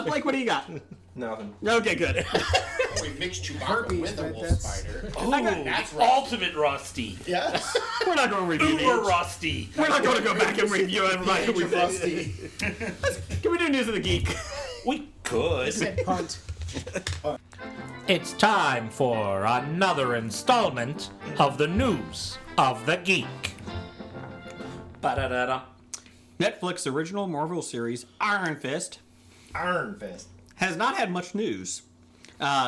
Blake, what do you got? Nothing. Okay, good. We mixed Chewbacca Herpes, with a but wolf that's- spider. Oh, That's Rusty. ultimate Rusty. Yes. We're not going to review Uber these. Rusty. We're not going to go back and review everybody Age we of did. Rusty. Can we do News of the Geek? We could. Said punt. It's time for another installment of the News of the Geek. Ba-da-da-da. Netflix original Marvel series Iron Fist Iron Fist. has not had much news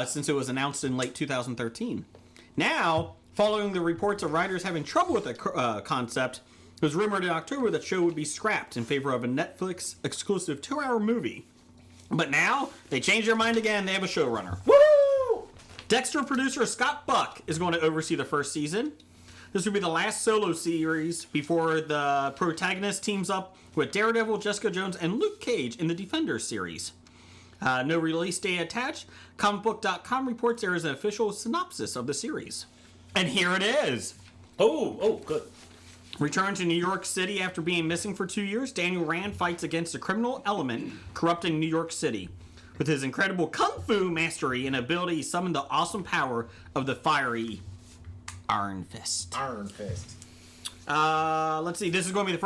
since it was announced in late 2013. Now, following the reports of writers having trouble with the concept, it was rumored in October that the show would be scrapped in favor of a Netflix exclusive 2-hour movie. But now, they changed their mind again. They have a showrunner. Woo! Dexter producer Scott Buck is going to oversee the first season. This will be the last solo series before the protagonist teams up with Daredevil, Jessica Jones, and Luke Cage in the Defenders series. No release date attached. Comicbook.com reports there is an official synopsis of the series. And here it is. Oh, good. Returned to New York City after being missing for 2 years, Daniel Rand fights against the criminal element corrupting New York City. With his incredible kung fu mastery and ability, he summoned the awesome power of the fiery Iron Fist. Iron Fist. Let's see. This is going to be the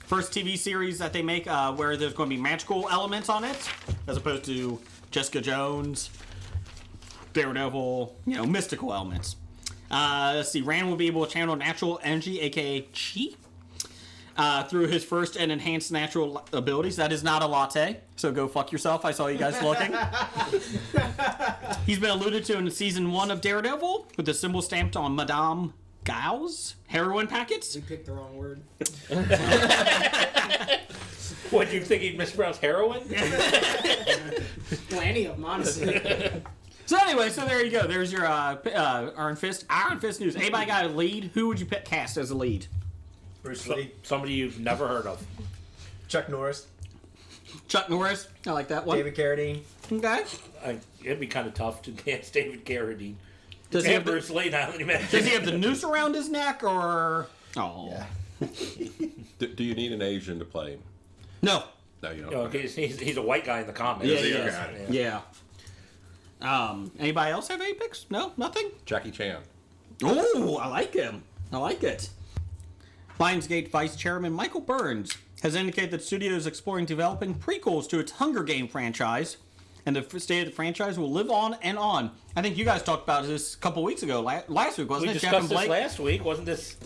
first TV series that they make where there's going to be magical elements on it, as opposed to Jessica Jones, Daredevil, mystical elements. Let's see. Rand will be able to channel natural energy, aka chi, through his first and enhanced natural abilities. That is not a latte, so go fuck yourself. I saw you guys looking. He's been alluded to in season 1 of Daredevil with the symbol stamped on Madame Gao's heroin packets. We picked the wrong word. What, do you think he'd mispronounce heroin? Plenty of them, honestly. So anyway, so there you go. There's your Iron Fist news. Anybody got a lead? Who would you pick cast as a lead? Bruce Lee. Somebody you've never heard of. Chuck Norris. Chuck Norris. I like that one. David Carradine. Okay. It'd be kind of tough to dance David Carradine. Does he have Bruce Lee now that you mentioned Does he have the noose around his neck, or? Oh. Yeah. Do you need an Asian to play him? No. No, you don't. No, he's a white guy in the comics. Yeah. Anybody else have any picks? No, nothing. Jackie Chan. Oh, I like him. I like it. Lionsgate Vice Chairman Michael Burns has indicated that the studio is exploring developing prequels to its Hunger Game franchise, and the state of the franchise will live on and on. I think you guys talked about this a couple weeks ago, last week, wasn't it? We discussed this last week, wasn't this?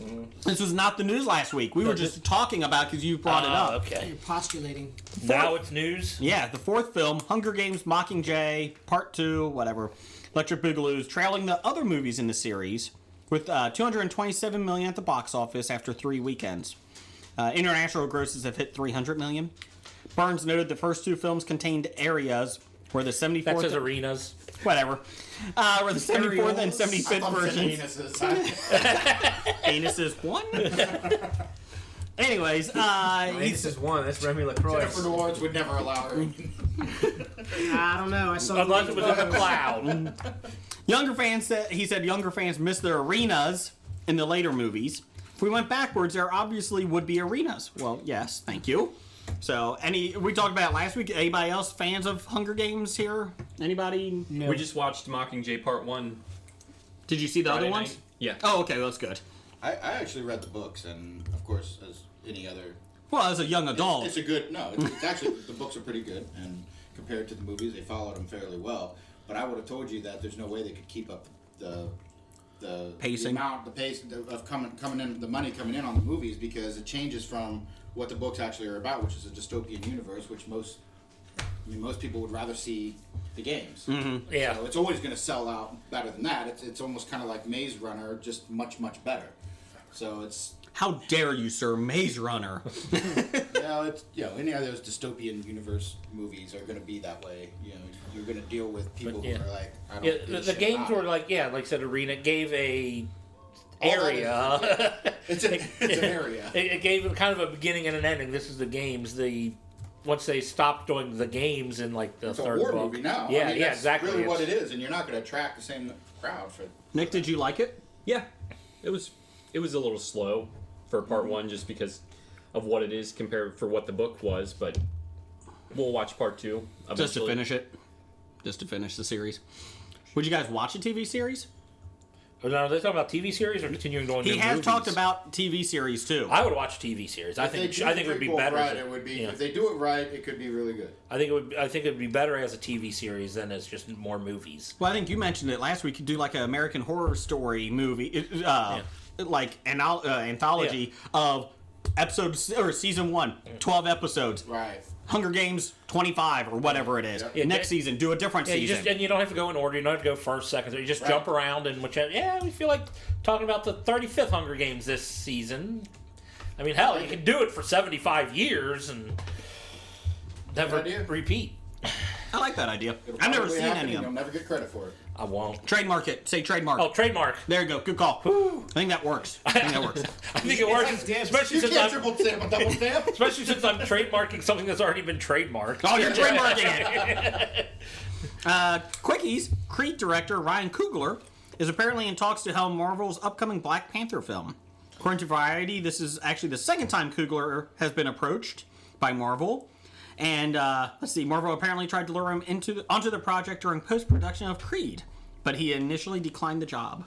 This was not the news last week. We were just talking about because you brought it up. Okay. You're postulating. Now it's news? Yeah, the fourth film, Hunger Games Mockingjay, Part 2, whatever, Electric Boogaloo, is trailing the other movies in the series with $227 million at the box office after 3 weekends. International grosses have hit $300 million. Burns noted the first two films contained areas where the 74th... That says arenas. Whatever. Where the 74th and 75th versions... Anus is one? Anyways, Anus is one. That's Remy LaCroix. Jennifer Lawrence would never allow her. I don't know. I saw Unless it was in a cloud. Younger fans miss their arenas in the later movies. If we went backwards, there obviously would be arenas. Well, yes, thank you. So, we talked about it last week. Anybody else fans of Hunger Games here? Anybody? No. We just watched Mockingjay Part 1. Did you see the Friday other ones? night? Yeah. Oh, okay, well, that's good. I actually read the books, and of course, as any other... Well, as a young adult. It's a good... No, it's actually... The books are pretty good, and compared to the movies, they followed them fairly well. But I would have told you that there's no way they could keep up the pacing, the pace of coming in, the money coming in on the movies, because it changes from what the books actually are about, which is a dystopian universe, which most people would rather see the games. Mm-hmm. Yeah. So it's always going to sell out better than that. It's almost kind of like Maze Runner, just much better. So it's... How dare you, sir? Maze Runner. Any of those dystopian universe movies are going to be that way. You're going to deal with people who are like, I don't give a the shit games about were it. like I said, arena gave a All area. that is- it's an area. It gave kind of a beginning and an ending. This is the games. Once they stopped doing the games in like the It's third a war book. movie now. Yeah, I mean, yeah, that's exactly. really what it is, and you're not going to attract the same crowd for. Nick, did you like it? Yeah. It was a little slow for Part 1 just because of what it is compared for what the book was, but we'll watch Part 2 eventually. Just to finish it. Just to finish the series. Would you guys watch a TV series? Oh, no, are they talking about TV series or continuing going? He has movies? talked about TV series too. I would watch TV series. I think it would be better. Right, it would be if they do it right. It could be really good. I think it would be better as a TV series than as just more movies. Well, I think you mentioned it last week. You do like an American Horror Story movie, like an anthology of episodes or season 1, 12 episodes. Right. Hunger Games 25 or whatever it is. Yeah, Next season, do a different season. And you don't have to go in order. You don't have to go first, second. You just jump around and whichever. Yeah, we feel like talking about the 35th Hunger Games this season. I mean, hell, you can do it for 75 years and never repeat. I like that idea. It'll I've never probably seen happen, any of and them. You'll never get credit for it. I won't. Trademark it. Say trademark. Oh, trademark. There you go. Good call. I think that works. I think it works, especially since I'm triple stamp a double stamp. Especially since I'm trademarking something that's already been trademarked. Oh, you're trademarking it. Quickies, Creed director Ryan Coogler is apparently in talks to helm Marvel's upcoming Black Panther film. According to Variety, this is actually the second time Coogler has been approached by Marvel. And Marvel apparently tried to lure him onto the project during post-production of Creed, but he initially declined the job.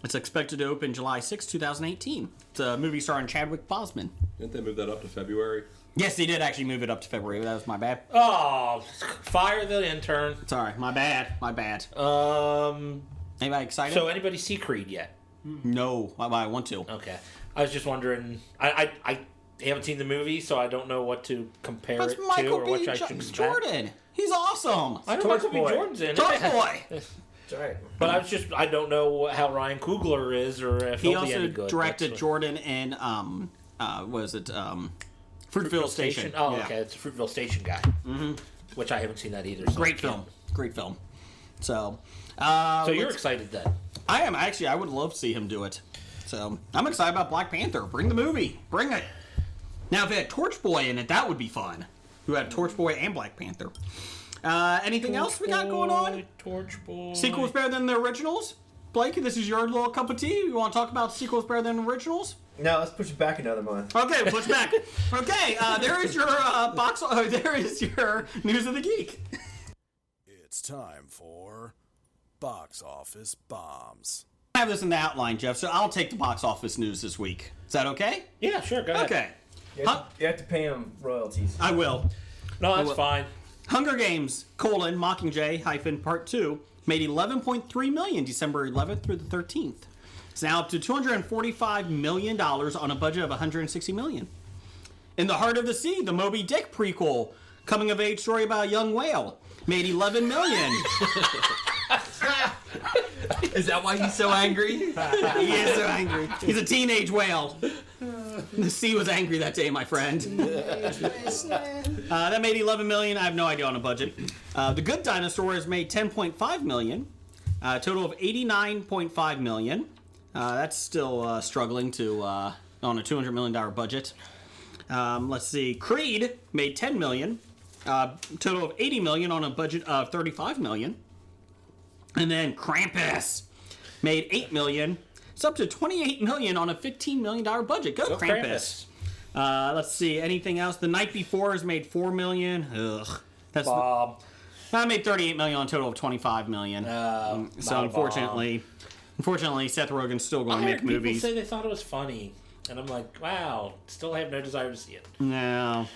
It's expected to open July 6, 2018. It's a movie starring Chadwick Boseman. Didn't they move that up to February? Yes, they did actually move it up to February. That was my bad. Oh, fire the intern. Sorry, my bad. Anybody excited? So anybody see Creed yet? No, I want to. Okay. I was just wondering. I haven't seen the movie, so I don't know what to compare That's it to Michael or what B. I should expect. Jordan. He's awesome. I know Michael B. Jordan's in it. Torch Boy. That's right. But I don't know how Ryan Coogler is or if He he'll be also any good. directed Jordan in Fruitville Station. Oh, Yeah. okay. It's a Fruitville Station guy. Mm-hmm. Which I haven't seen that either. So Great film. Great film. So you're excited then? I am. Actually, I would love to see him do it. So I'm excited about Black Panther. Bring the movie. Bring it. Now, if it had Torch Boy in it, that would be fun. You have Torch Boy and Black Panther. Anything else we got going on? Torch Boy. Sequels better than the originals? Blake, this is your little cup of tea. You want to talk about sequels better than originals? No, let's push it back another month. Okay, push back. Okay, there is your there is your news of the geek. It's time for Box Office Bombs. I have this in the outline, Jeff, so I'll take the box office news this week. Is that okay? Yeah, sure. Go ahead. Okay. You have to pay him royalties. I will. No, that's fine. Hunger Games, Mockingjay, Part 2, made $11.3 million December 11th through the 13th. It's now up to $245 million on a budget of $160 million. In the Heart of the Sea, the Moby Dick prequel, coming-of-age story about a young whale, made $11 million. Is that why he's so angry? He is so angry. He's a teenage whale. The sea was angry that day, my friend. That made $11 million. I have no idea on a budget. The Good Dinosaur has made $10.5 million. A total of $89.5 million. That's still struggling to on a $200 million budget. Let's see. Creed made $10 million. Total of $80 million on a budget of $35 million. And then Krampus made $8 million. It's up to $28 million on a $15 million budget. Go Krampus. Let's see. Anything else? The Night Before has made $4 million. Ugh. That's Bob. I made $38 million on a total of $25 million. So unfortunately, Seth Rogen's still going to make movies. People say they thought it was funny, and I'm like, wow. Still have no desire to see it. No.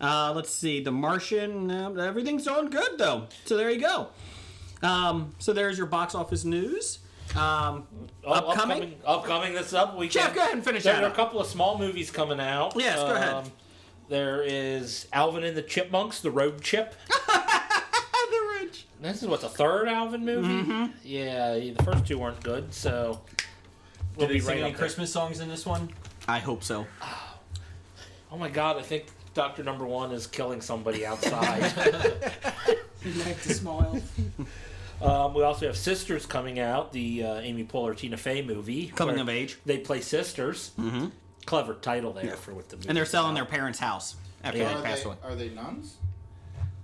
Let's see. The Martian. Everything's going good though. So there you go. So there's your box office news. Upcoming this up weekend. Jeff, go ahead and finish that. There are a couple of small movies coming out. Yes, go ahead. There is Alvin and the Chipmunks, The Road Chip. This is the third Alvin movie? Mm-hmm. Yeah, the first two weren't good, so Did they sing any Christmas songs in this one? I hope so. Oh my god, I think Dr. Number One is killing somebody outside. Like the small elf. We also have Sisters coming out, the Amy Poehler, Tina Fey movie. Coming of age. They play sisters. Mm-hmm. Clever title there for what the movie. And they're selling their parents' house after they pass away. Are they nuns?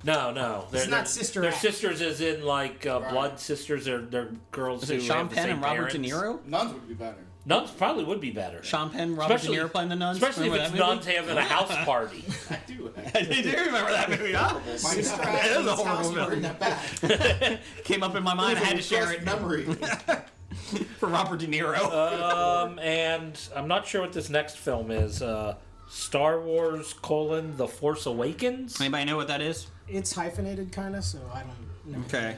No. It's not sister They're act. sisters as in blood sisters. They're girls Is who it Sean have the Penn same and Robert parents. De Niro? Nuns would be better. Nuns probably would be better. Sean Penn, Robert De Niro playing the nuns? Especially if it's nuns having a house party. I do. I do remember that movie, huh? It is a horrible film. Came up in my mind. I had to share it. Memory. For Robert De Niro. And I'm not sure what this next film is. Star Wars: The Force Awakens. Anybody know what that is? It's hyphenated, kind of, so I don't know. Okay.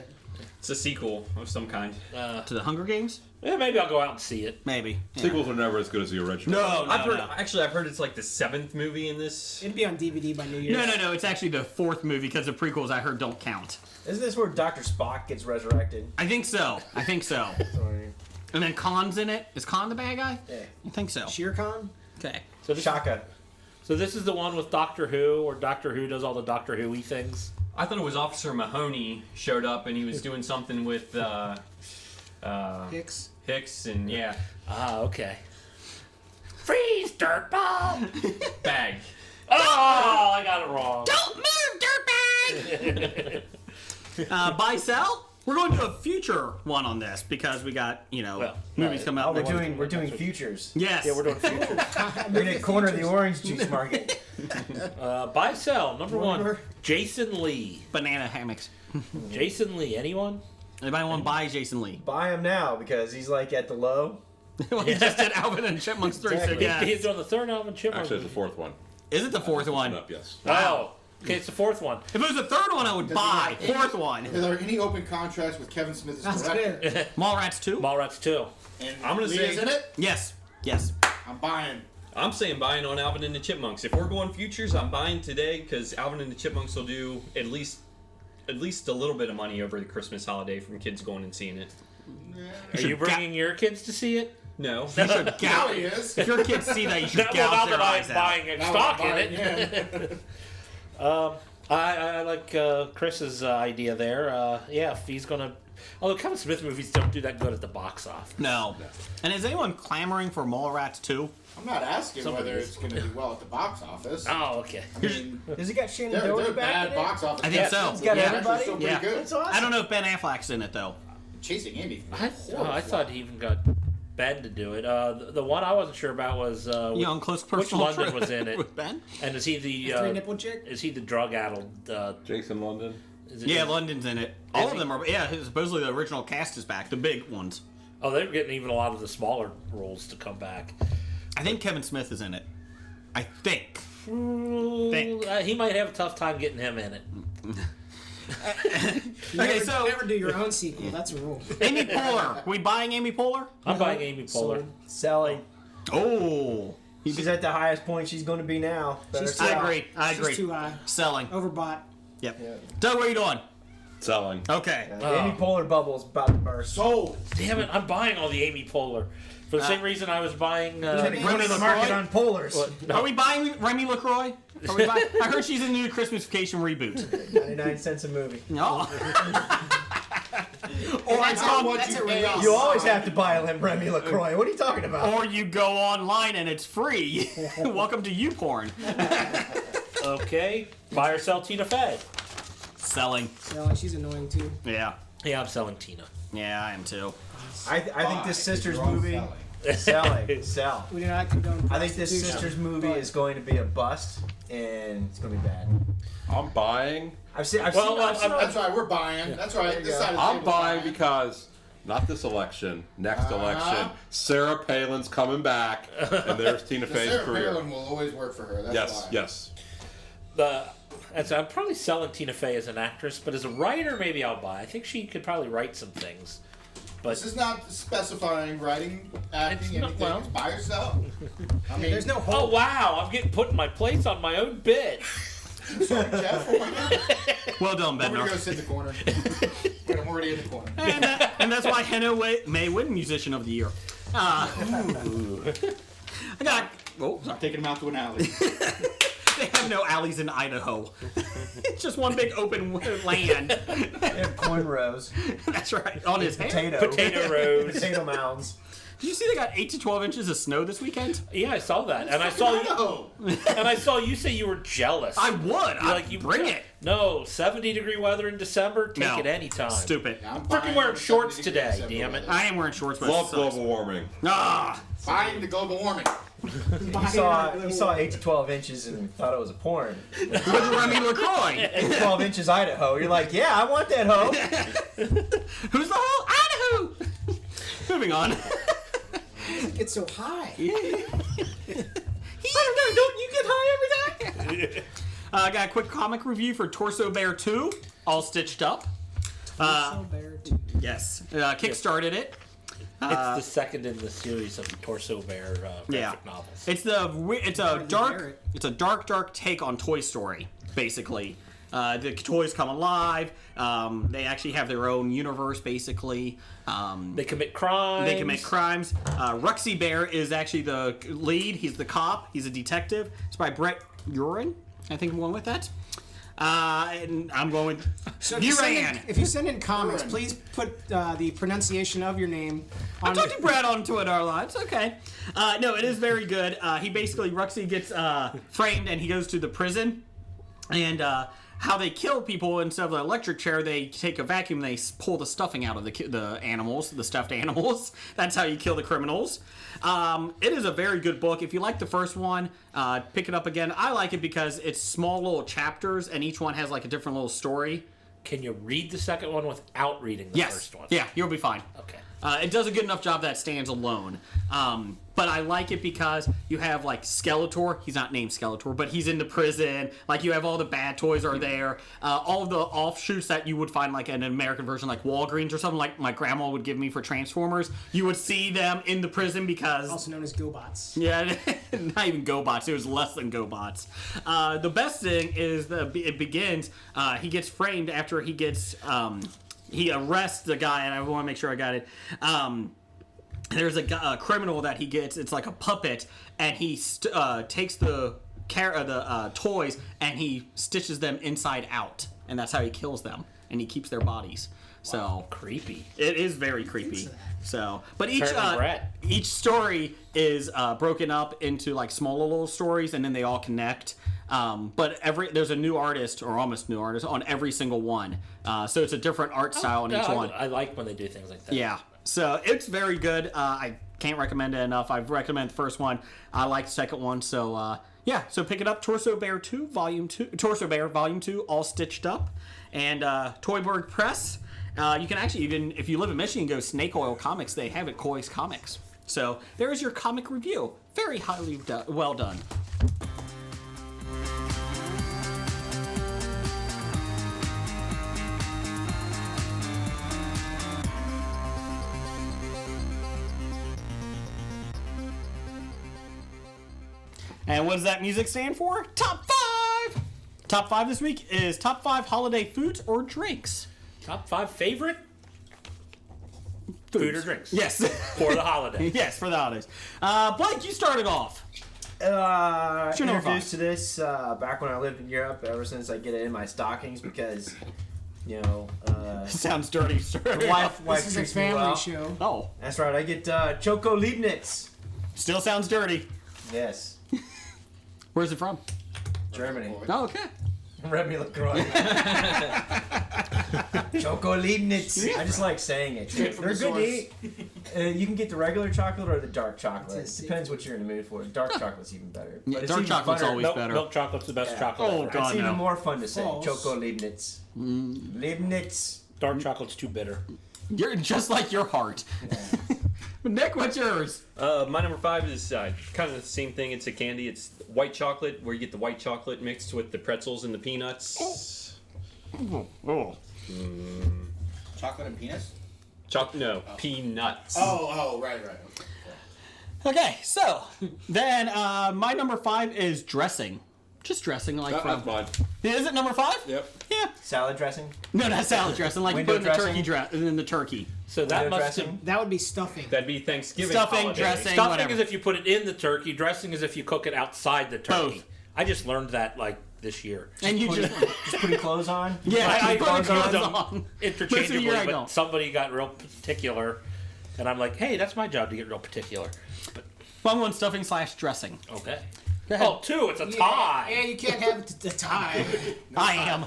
It's a sequel of some kind. To the Hunger Games? Yeah, maybe I'll go out and see it. Maybe. Yeah. Sequels are never as good as the original. No, I've heard it's like the 7th movie in this. It'd be on DVD by New Year's. No. It's actually the 4th movie because the prequels I heard don't count. Isn't this where Dr. Spock gets resurrected? I think so. Sorry. And then Khan's in it. Is Khan the bad guy? Yeah. I think so. Shere Khan? Okay. Shaka. So this is the one with Doctor Who, or Doctor Who does all the Doctor Who-y things. I thought it was Officer Mahoney showed up and he was doing something with Hicks, and yeah. Ah, okay. Freeze, dirtball! Bag. Oh, I got it wrong. Don't move, dirtbag! Buy, sell? We're going to do a future one on this because we got, movies come out. We're doing futures. Yes. Yeah, we're doing futures. We're gonna corner the orange juice market. Buy, sell. Number one, Jason Lee. Banana hammocks. Jason Lee, anyone? Anybody want to buy Jason Lee? Buy him now because he's like at the low. Well, he just did Alvin and Chipmunks 3, so yeah. He's doing the third Alvin Chipmunks. Actually, it's the fourth one. Is it the fourth one? Up, yes. Wow. Okay, it's the fourth one. If it was the third one, I would buy. Fourth one. Are there any open contracts with Kevin Smith as director? Mallrats 2? Mallrats 2. And I'm gonna Lee say- is in it? Yes. I'm buying. I'm saying buying on Alvin and the Chipmunks. If we're going futures, I'm buying today because Alvin and the Chipmunks will do at least a little bit of money over the Christmas holiday from kids going and seeing it. Are you bringing your kids to see it? No. You should Now gouge. he is. If your kids see that, you should Now gouge their that eyes I'm out. buying Now stock I'm in it. I like Chris's idea there. Yeah, if he's gonna. Although Kevin Smith movies don't do that good at the box office. No. And is anyone clamoring for Mallrats 2? I'm not asking Somebody whether is. it's going to do well at the box office. Oh, okay. I mean, Does he got Shannon they're Doherty back bad in it? box office. I think so. He's got Yeah. everybody? Still pretty Yeah. good. That's awesome. I don't know if Ben Affleck's in it, though. Chasing Amy. I thought he even got Ben to do it. The one I wasn't sure about was On Close which Personal London Trip was in it. with Ben? And is he the Three nipple chick? is he the drug-addled? Jason London. Is it, Yeah, is- London's in it. All Is of he? them are. Yeah, supposedly the original cast is back. The big ones. Oh, they're getting even a lot of the smaller roles to come back. I think Kevin Smith is in it. I think. He might have a tough time getting him in it. Okay, so Never do your own sequel. That's a rule. Amy Poehler. We buying Amy Poehler? I'm buying Amy Poehler. Selling. Oh. She's at the highest point she's going to be now. Better She's sell. I agree. I agree. She's too high. Selling. Overbought. Yep. Doug, what are you doing? Selling. Okay. Amy Poehler bubble's about to burst. Sold. Damn it! I'm buying all the Amy Poehler for the same reason I was buying. Remy Remy the market LaCroix? on Pohlers. No. Are we buying Remy LaCroix? Are we buying? I heard she's in the new Christmasfication reboot. 99 cents a movie. No. Or That's how much that's you a pay release. us. You always have to buy Remy LaCroix. What are you talking about? Or you go online and it's free. Welcome to YouPorn. Okay, buy or sell Tina Fey. Selling. So she's annoying too. Yeah. Yeah, I'm selling Tina. Yeah, I am too. I think this sister's You're all movie. selling. Sell. We do not condone I think this prostitution, sister's movie but is going to be a bust, and it's going to be bad. I'm buying. I've seen. That's right. We're buying. That's right. This side of the I'm table's buying because not this election, next election. Sarah Palin's coming back, and there's Tina Fey's Sarah career. Palin will always work for her. That's Yes, why. yes. I'm probably selling Tina Fey as an actress, but as a writer, maybe I'll buy. I think she could probably write some things. But This is not specifying writing, acting, It's not- anything. well. It's buy or sell. I mean, there's no hope. oh wow, I'm getting put in my place on my own bit. sorry, Jeff. Well done, I'm gonna go Bednar. sit in the corner. But I'm already in the corner. And that's why Henna may win Musician of the Year. I got. Oh, I'm taking him out to an alley. they have no alleys in Idaho. It's just one big open land. They have cornrows. That's right. On his head. Potato rows. Potato mounds. Did you see they got 8 to 12 inches of snow this weekend? Yeah, I saw that, and I saw Idaho. and I saw you say you were jealous. I would. You bring it. No, 70-degree weather in December. Take No. it anytime. Stupid. Yeah, I'm Freaking buying wearing the shorts 70 today. December Damn it. weather. I am wearing shorts, but Love it sucks. global warming. Ah. Buying the global warming. You saw 8 to 12 inches and thought it was a porn. With Remy LaCroix. 8 to 12 inches Idaho. You're like, yeah, I want that hoe. Who's the whole Idaho? Moving on. It's so high. I don't know. Don't you get high every day? I got a quick comic review for Torso Bear 2, all stitched up. So bear too. Yes. Kickstarted it. It's the second in the series of the Torso Bear graphic novels. It's a dark take on Toy Story, basically. The toys come alive. They actually have their own universe, basically. They commit crimes. Ruxy Bear is actually the lead. He's the cop. He's a detective. It's by Brett Urin. I think I'm going with that. And I'm going with So Uran. if you send in comments, please put the pronunciation of your name on I talked to Brad on Twitter a lot. It's okay. No, it is very good. Ruxy gets framed and he goes to the prison. And how they kill people instead of the electric chair, they take a vacuum and they pull the stuffing out of the animals, the stuffed animals. That's how you kill the criminals. It is a very good book. If you like the first one, pick it up again. I like it because it's small little chapters and each one has like a different little story. Can you read the second one without reading the first one? Yeah, you'll be fine. Okay. It does a good enough job that it stands alone. But I like it because you have like Skeletor. He's not named Skeletor, but he's in the prison. Like you have all the bad toys are there. All of the offshoots that you would find like in an American version, like Walgreens or something, like my grandma would give me for Transformers. You would see them in the prison because also known as GoBots. yeah, not even GoBots. It was less than GoBots. The best thing is it begins. He gets framed after he gets. He arrests the guy, and I want to make sure I got it. there's a criminal that he gets. It's like a puppet, and he takes the toys and he stitches them inside out, and that's how he kills them, and he keeps their bodies. So wow, creepy. It is very creepy. So, but each story is broken up into like smaller little stories, and then they all connect. But there's a new artist or almost new artist on every single one. So it's a different art style in each one. I like when they do things like that. Yeah. So it's very good. I can't recommend it enough. I've recommended the first one. I like the second one. So yeah. So pick it up. Torso Bear Volume 2, all stitched up, and Toyberg Press. You can actually, even if you live in Michigan, go Snake Oil Comics. They have it, Koi's Comics. So there is your comic review. Very highly well done. And what does that music stand for? Top 5! Top 5 this week is Top 5 Holiday Foods or Drinks. Top 5 favorite food or drinks? Yes. For the holiday. Yes, for the holidays. Blake, you started off. Introduced to this back when I lived in Europe, ever since I get it in my stockings because, you know... sounds dirty, sir. The wife This is a treats me family well. show. Oh. That's right, I get Choco Leibniz. Still sounds dirty. Yes. Where's it from? Germany. Oh, okay. Remy LaCroix. Choco Leibniz. I just like saying it. They're good to eat. You can get the regular chocolate or the dark chocolate. It depends what you're in the mood for. Dark chocolate's even better. Yeah, But dark it's chocolate's even always funner. better. Milk chocolate's the best chocolate Oh, ever. God, It's even no. more fun to say. False. Choco Leibniz. Leibniz. Dark chocolate's too bitter. You're just like your heart. Nick, what's yours? My number 5 is kind of the same thing. It's a candy. It's white chocolate, where you get the white chocolate mixed with the pretzels and the peanuts. Oh. Chocolate and penis? Peanuts. Oh, right. Okay, so then my number 5 is dressing. Just dressing, like That's mine. Is it number 5? Yep. Yeah. Salad dressing? No, not salad dressing. Like you Window put in the turkey. So that Window must dressing? That would be stuffing. That'd be Thanksgiving. Stuffing, holiday. dressing, Stuffing whatever. is if you put it in the turkey. Dressing is if you cook it outside the turkey. Both. I just learned that like this year. And you just putting clothes on? yeah, I put put clothes them on. interchangeably, Most of the year I but don't. somebody got real particular, and I'm like, hey, that's my job to get real particular. But Well, I'm going stuffing / dressing. okay. Go ahead. Oh, 2, it's a tie. Yeah, you can't have the tie. I am.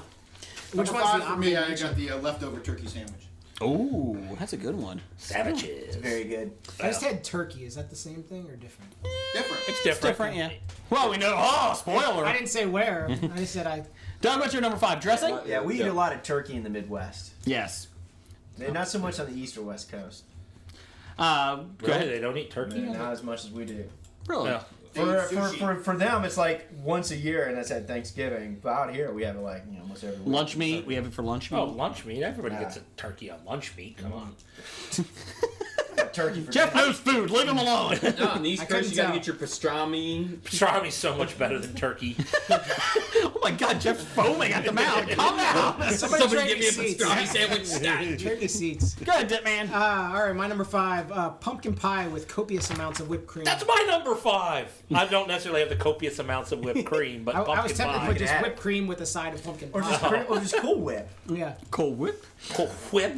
Which Number one's 5 the for me, I opposite? got the leftover turkey sandwich. Ooh, that's a good one. Sandwiches. Very good. I just had turkey. Is that the same thing or different? Different. It's It's different. different, yeah. Well, we know. Oh, spoiler. I didn't say where. I just said I. Doug, what's your number 5? Dressing? Yeah, we eat a lot of turkey in the Midwest. Yes. Not so much on the East or West Coast. Go Really? ahead. They don't eat turkey? Not as much as we do. Really? No. For them, it's like once a year, and that's at Thanksgiving. But out here, we have it like almost every week. Lunch meat. We have it for lunch meat. Oh, lunch meat. Everybody Yeah. gets a turkey on lunch meat. Come on. Turkey for Jeff dinner. knows food. Leave him alone. No, on the East I Coast, couldn't you gotta tell. get your pastrami. Pastrami's so much better than turkey. Oh my God, Jeff's foaming at the mouth. Calm down. Somebody give me a seats. pastrami sandwich. Stat. Turkey seats. Go ahead, Dittman. All right, my number 5, pumpkin pie with copious amounts of whipped cream. That's my number 5. I don't necessarily have the copious amounts of whipped cream, but I pumpkin was tempted to pie. put just Yeah. whipped cream with a side of pumpkin pie. Or just Cool Whip. Yeah, Cold whip. Cool whip.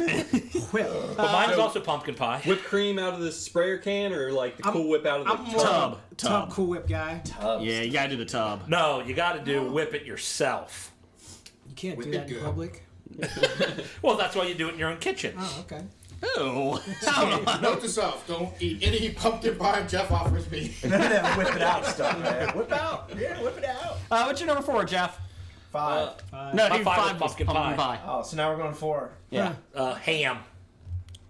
whip. But mine's also pumpkin pie. Whipped cream out of the sprayer can, or like the Cool Whip out of the I'm more Tub. tub Cool Whip guy. Yeah, you gotta do the tub. No, you got to do whip it yourself. You can't Whip do it that in good. public. Well, that's why you do it in your own kitchen. Oh, okay. Ew. Note to self: don't eat any pumpkin pie Jeff offers me. None of that whip it out stuff, man. Whip out. Yeah, whip it out. What's your number 4, Jeff? 5. No, my he 5 was was pumpkin pie. Oh, so now we're going 4. Yeah. Ham.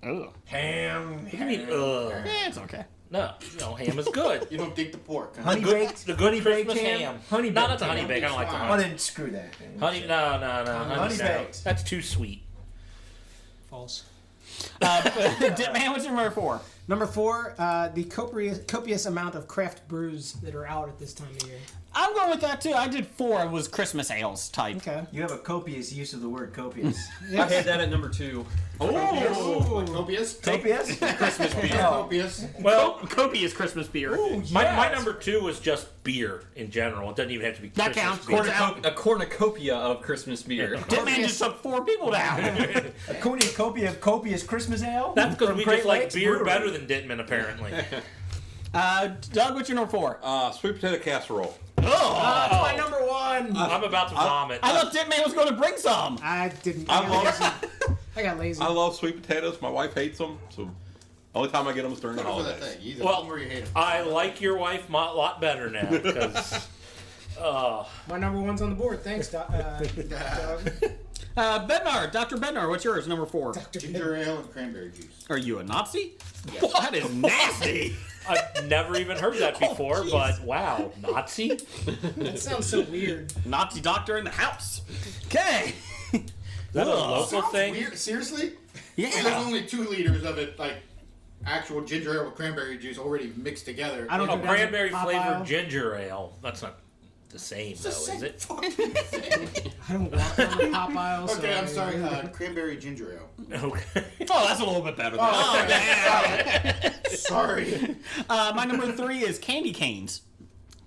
Ugh. Ham. What do you mean, ugh? Yeah, it's okay. No, ham is good. You don't dig the pork. Huh? Honey baked. The good honey baked Christmas ham. ham. Honey No, baked not the honey ham. baked. I don't like the Oh, honey. then screw that. Man. Honey, no. Honey no. baked. That's too sweet. False. Dittman, what's your number 4? Number 4, the copious amount of craft brews that are out at this time of year. I'm going with that too. I did 4. It was Christmas ales type. Okay. You have a copious use of the word copious. I had that at number 2. Oh, copious? Copious? Christmas beer. Copious. Well, Copious Christmas beer. Ooh, my number 2 was just beer in general. It doesn't even have to be That Christmas counts. beer. A cornucopia of Christmas beer. Dittman just took 4 people down. A cornucopia of copious Christmas ale? That's because From we Great just like Lakes beer Brewery. better than Dittman, apparently. Doug, what's your number 4? Sweet potato casserole. That's my number 1. I'm about to vomit. I thought Dittman was going to bring some. I didn't. I got lazy. I love sweet potatoes. My wife hates them, so only time I get them is during the What was that holidays. thing? You either Well, love them or you hate them. I like your wife a lot better now because. My number 1's on the board. Thanks, Doug. Bednar, Dr. Bednar, what's yours? Number 4. Ginger ale and cranberry juice. Are you a Nazi? Yes. That is nasty. I've never even heard that before, but wow, Nazi? That sounds so weird. Nazi doctor in the house. Okay. Is that a local Sounds thing? weird. Seriously? Yeah. There's only 2 liters of it, like actual ginger ale with cranberry juice already mixed together. I don't Oh, go down cranberry to Popeye. flavored ginger ale. That's not the same, though, is it? I don't walk down the pop aisle. so Okay, I'm I- sorry. Cranberry ginger ale. Okay. Oh, that's a little bit better. Oh, Damn. Sorry. My number 3 is candy canes.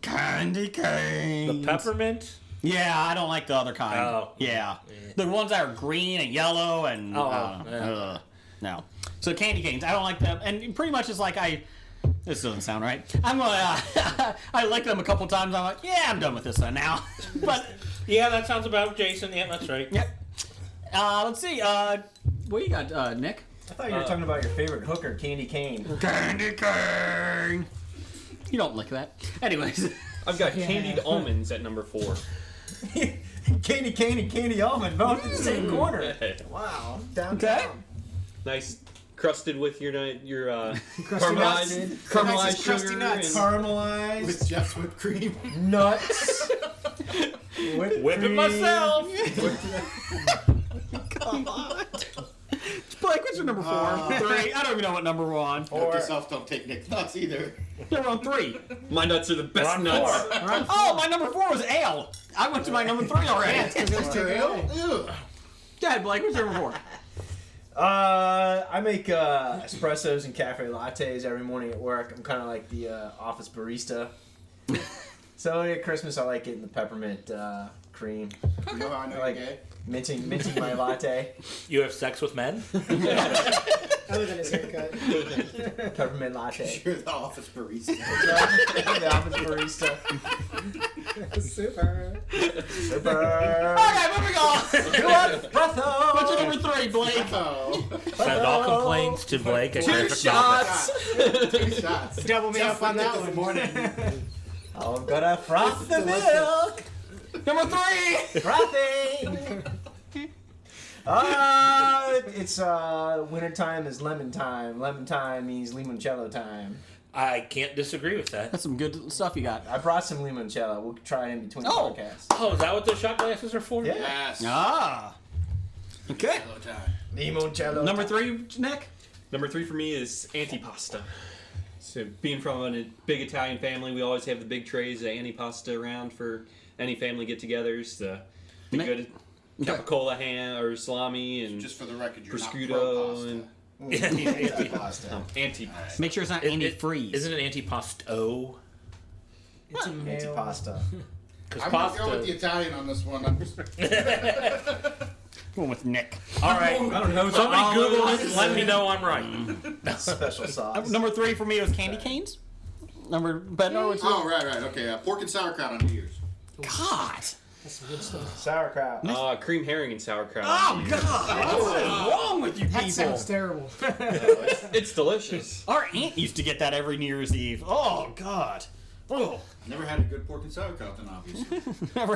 Candy canes. The peppermint? Yeah, I don't like the other kind. Oh. Yeah. The ones that are green and yellow and... yeah. No. So candy canes, I don't like them. And pretty much it's like This doesn't sound right. I'm gonna... I licked them a couple times. I'm like, yeah, I'm done with this one now. But... Yeah, that sounds about Jason. Yeah, that's right. Yep. Let's see. What do you got, Nick? I thought you were talking about your favorite hooker, Candy Cane. Candy cane. You don't lick that. Anyways. I've got candied almonds at number 4. Candy Cane and Candy Almond, both in the same corner. Wow. Downtown. Okay. Nice, crusted with your Crusty nuts. caramelized sugar. Crusty nuts. Caramelized. With Jeff's whipped cream. Nuts. Whipping myself. Blake, what's your number 4? 3. I don't even know what number 1. Note yourself, don't take Nick's nuts either. You're on 3. My nuts are the best on nuts. 4. Oh, my number 4 was ale. I went to my number 3 already. Ginger ale? Ew. Go ahead, Blake. What's your number 4? I make espressos and cafe lattes every morning at work. I'm kind of like the office barista. So at Christmas, I like getting the peppermint cream. You know how I know I like you're gay? minting my latte. You have sex with men? Other than his haircut. Peppermint latte. You're the office barista. The office barista. Super. Super. Okay, moving on. You want breatho? What's your number 3, Blake? Oh. Send all complaints to Blake at 2 Graphic shots. 2 shots. Double me Jeff up on that this one. morning. I'm gonna froth the milk. Number 3. Frothing. It's wintertime is lemon time. Lemon time means limoncello time. I can't disagree with that. That's some good stuff you got. I brought some limoncello. We'll try it in between podcasts. Oh, is that what the shot glasses are for? Yeah. Yes. Ah. Okay. Hello, time. Limoncello. Number 3, Nick? Number 3 for me is antipasta. So being from a big Italian family, we always have the big trays of antipasta around for any family get-togethers. The good capicola ham or salami and Just for the record, you're prosciutto not pro-pasta. and Antipasta. antipasta. Make sure it's not antifreeze. Isn't it antipasto? It's a male. Antipasta. Because I'm going to pasta. go with the Italian on this one. I'm just... Going with Nick. All right. I don't know. Somebody Google it and let me know I'm right. Special sauce. Number 3 for me was candy canes. Bednar, what's Oh, right. Okay. Pork and sauerkraut on New Year's. God. That's some good stuff. Sauerkraut. Cream herring and sauerkraut. Oh, God. What's wrong with you That people? sounds terrible. It's delicious. Our aunt used to get that every New Year's Eve. Oh, God. Oh. Never had a good pork and sauerkraut then, obviously.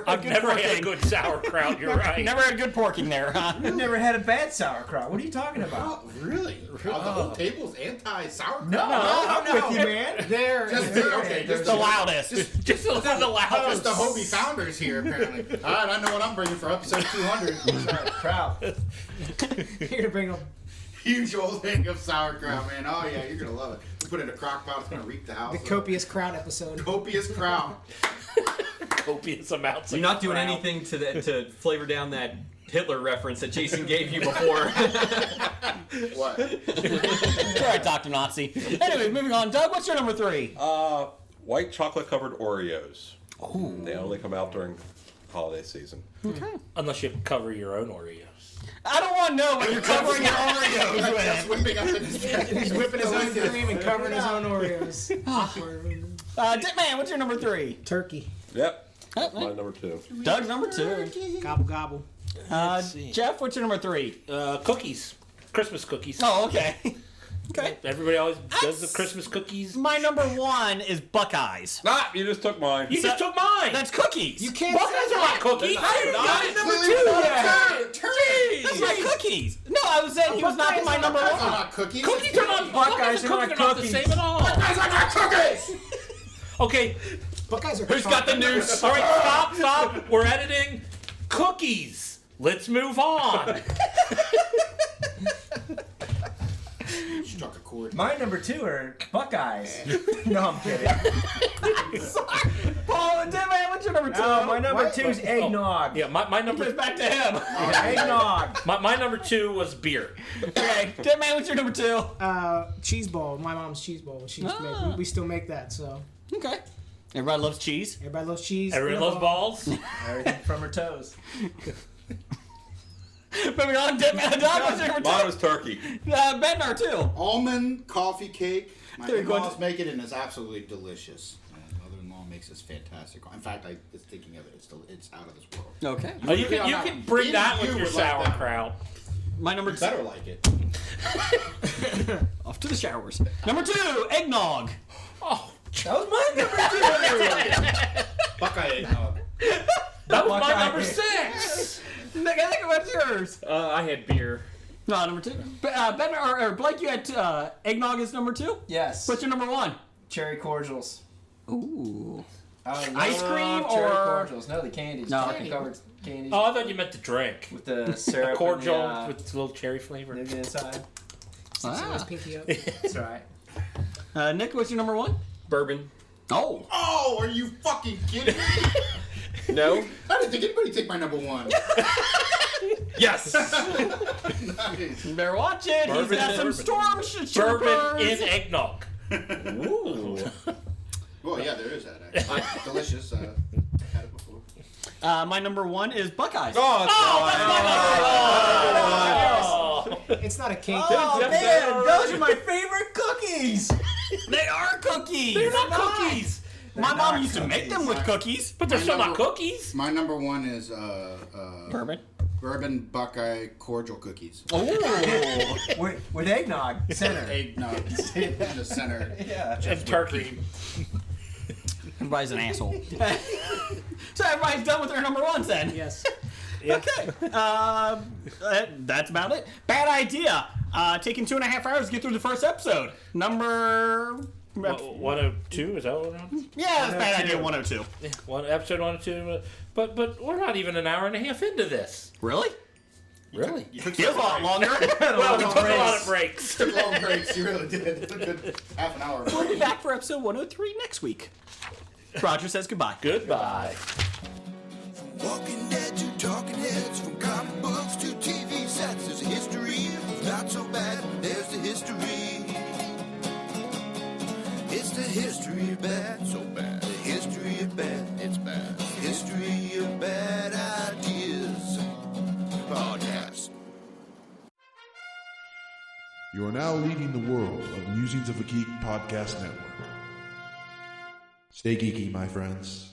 I've never had a good sauerkraut, you're right. Never had good porking there, huh? You've never had a bad sauerkraut. What are you talking about? Oh, really? The whole table's anti-sauerkraut? No, I'm with you, man. There. Just the loudest. Just the Just loudest. the HOBI founders here, apparently. All right, I know what I'm bringing for episode 200. Sauerkraut. You're gonna bring up huge old thing of sauerkraut, man. Oh yeah, you're gonna love it. You put it in a crock pot, it's gonna reek the house. The Copious Crown episode. Copious Crown. Copious amounts. You're not doing anything to flavor down that Hitler reference that Jason gave you before. What? All right, Dr. Nazi. Anyway, moving on. Doug, what's your number 3? White chocolate covered Oreos. Ooh. They only come out during holiday season. Okay. Unless you cover your own Oreos. I don't want to know what you're covering your Oreos That's with. whipping up in his He's whipping his own cream and covering his own Oreos. Dittman, what's your number 3? Turkey. Yep. That's my number 2. Doug, number 2. Gobble gobble. Jeff, what's your number 3? Cookies. Christmas cookies. Oh, okay. Okay. Everybody always does the Christmas cookies. My number 1 is Buckeyes. Ah, you just took mine. You just took mine. That's cookies. You can't Buckeyes are not cookies. That's my cookies. No, I was saying he was not my number 1. Not cookies. Cookies are not Buckeyes are not the same at all. Buckeyes are not cookies. Okay, Buckeyes are who's got the news? All right, stop. We're editing. Cookies. Let's move on. Struck a chord. My number 2 are Buckeyes. No, I'm kidding. Paul and Dittman, what's your number 2? My number 2 is eggnog. Yeah, my number. Goes back to him. Eggnog. My number 2 was beer. Okay, Dittman, what's your number 2? Cheese ball. My mom's cheese ball. She used to make. We still make that. So Okay. Everybody loves cheese. everybody loves cheese. Everyone loves balls. Everything from her toes. Moving on, Dittman, Doug, what's your number 2? Mine was turkey. Bednar, too. Almond coffee cake. My There you go. in-laws make it, and it's absolutely delicious. My mother-in-law makes it fantastic. In fact, I was thinking of it. It's out of this world. Okay. You can bring that with your sauerkraut. My number 2. Better like it. Off to the showers. Number 2, eggnog. Oh, That was my number 2. Buckeye eggnog. that was my number 6. Nick, I think what's yours? I had beer. No, number 2. Bednar or Blake, you had eggnog as number 2? Yes. What's your number 1? Cherry cordials. Ooh. Ice cream cherry or- cordials? No, the candies. No, Chocolate covered candies. Oh, I thought you meant the drink. With the syrup. Cordial and with a little cherry flavor. the inside. Always pinky up. That's right. Nick, what's your number 1? Bourbon. Oh. Oh, are you fucking kidding me? No. I didn't think anybody take my number 1. Yes. Nice. You better watch it. He's Bourbon got in- some storm Bourbon in eggnog. Ooh. Well, yeah, there is that. Actually. Delicious. Had it before. My number 1 is Buckeyes. It's not a cake. Oh, man, those are my favorite cookies. They are cookies. They're not cookies. My mom used to make them with cookies. But they're still not cookies. My number 1 is Bourbon. bourbon Buckeye cordial cookies. Oh. with eggnog. Center. Eggnog in the center. Yeah. And turkey. Everybody's an asshole. So everybody's done with their number 1s then. Yes. Okay. That's about it. Bad idea. Taking 2.5 hours to get through the first episode. Number... 102, is that what we're on? Yeah, that's bad idea. 102. Yeah, episode 102. But we're not even an hour and a half into this. Really? Really? You took Feels a lot longer. Well, we took a lot of breaks. took long breaks. You really did. A good half an hour. We'll be back for episode 103 next week. Roger says goodbye. Goodbye. Walking Dead to Talking Heads, from comic books to TV sets. There's a history, not so bad. There's the history. It's the history of bad, so bad. The history of bad, it's bad. History of bad ideas. Podcast. You are now leading the world of Musings of a Geek podcast network. Stay geeky, my friends.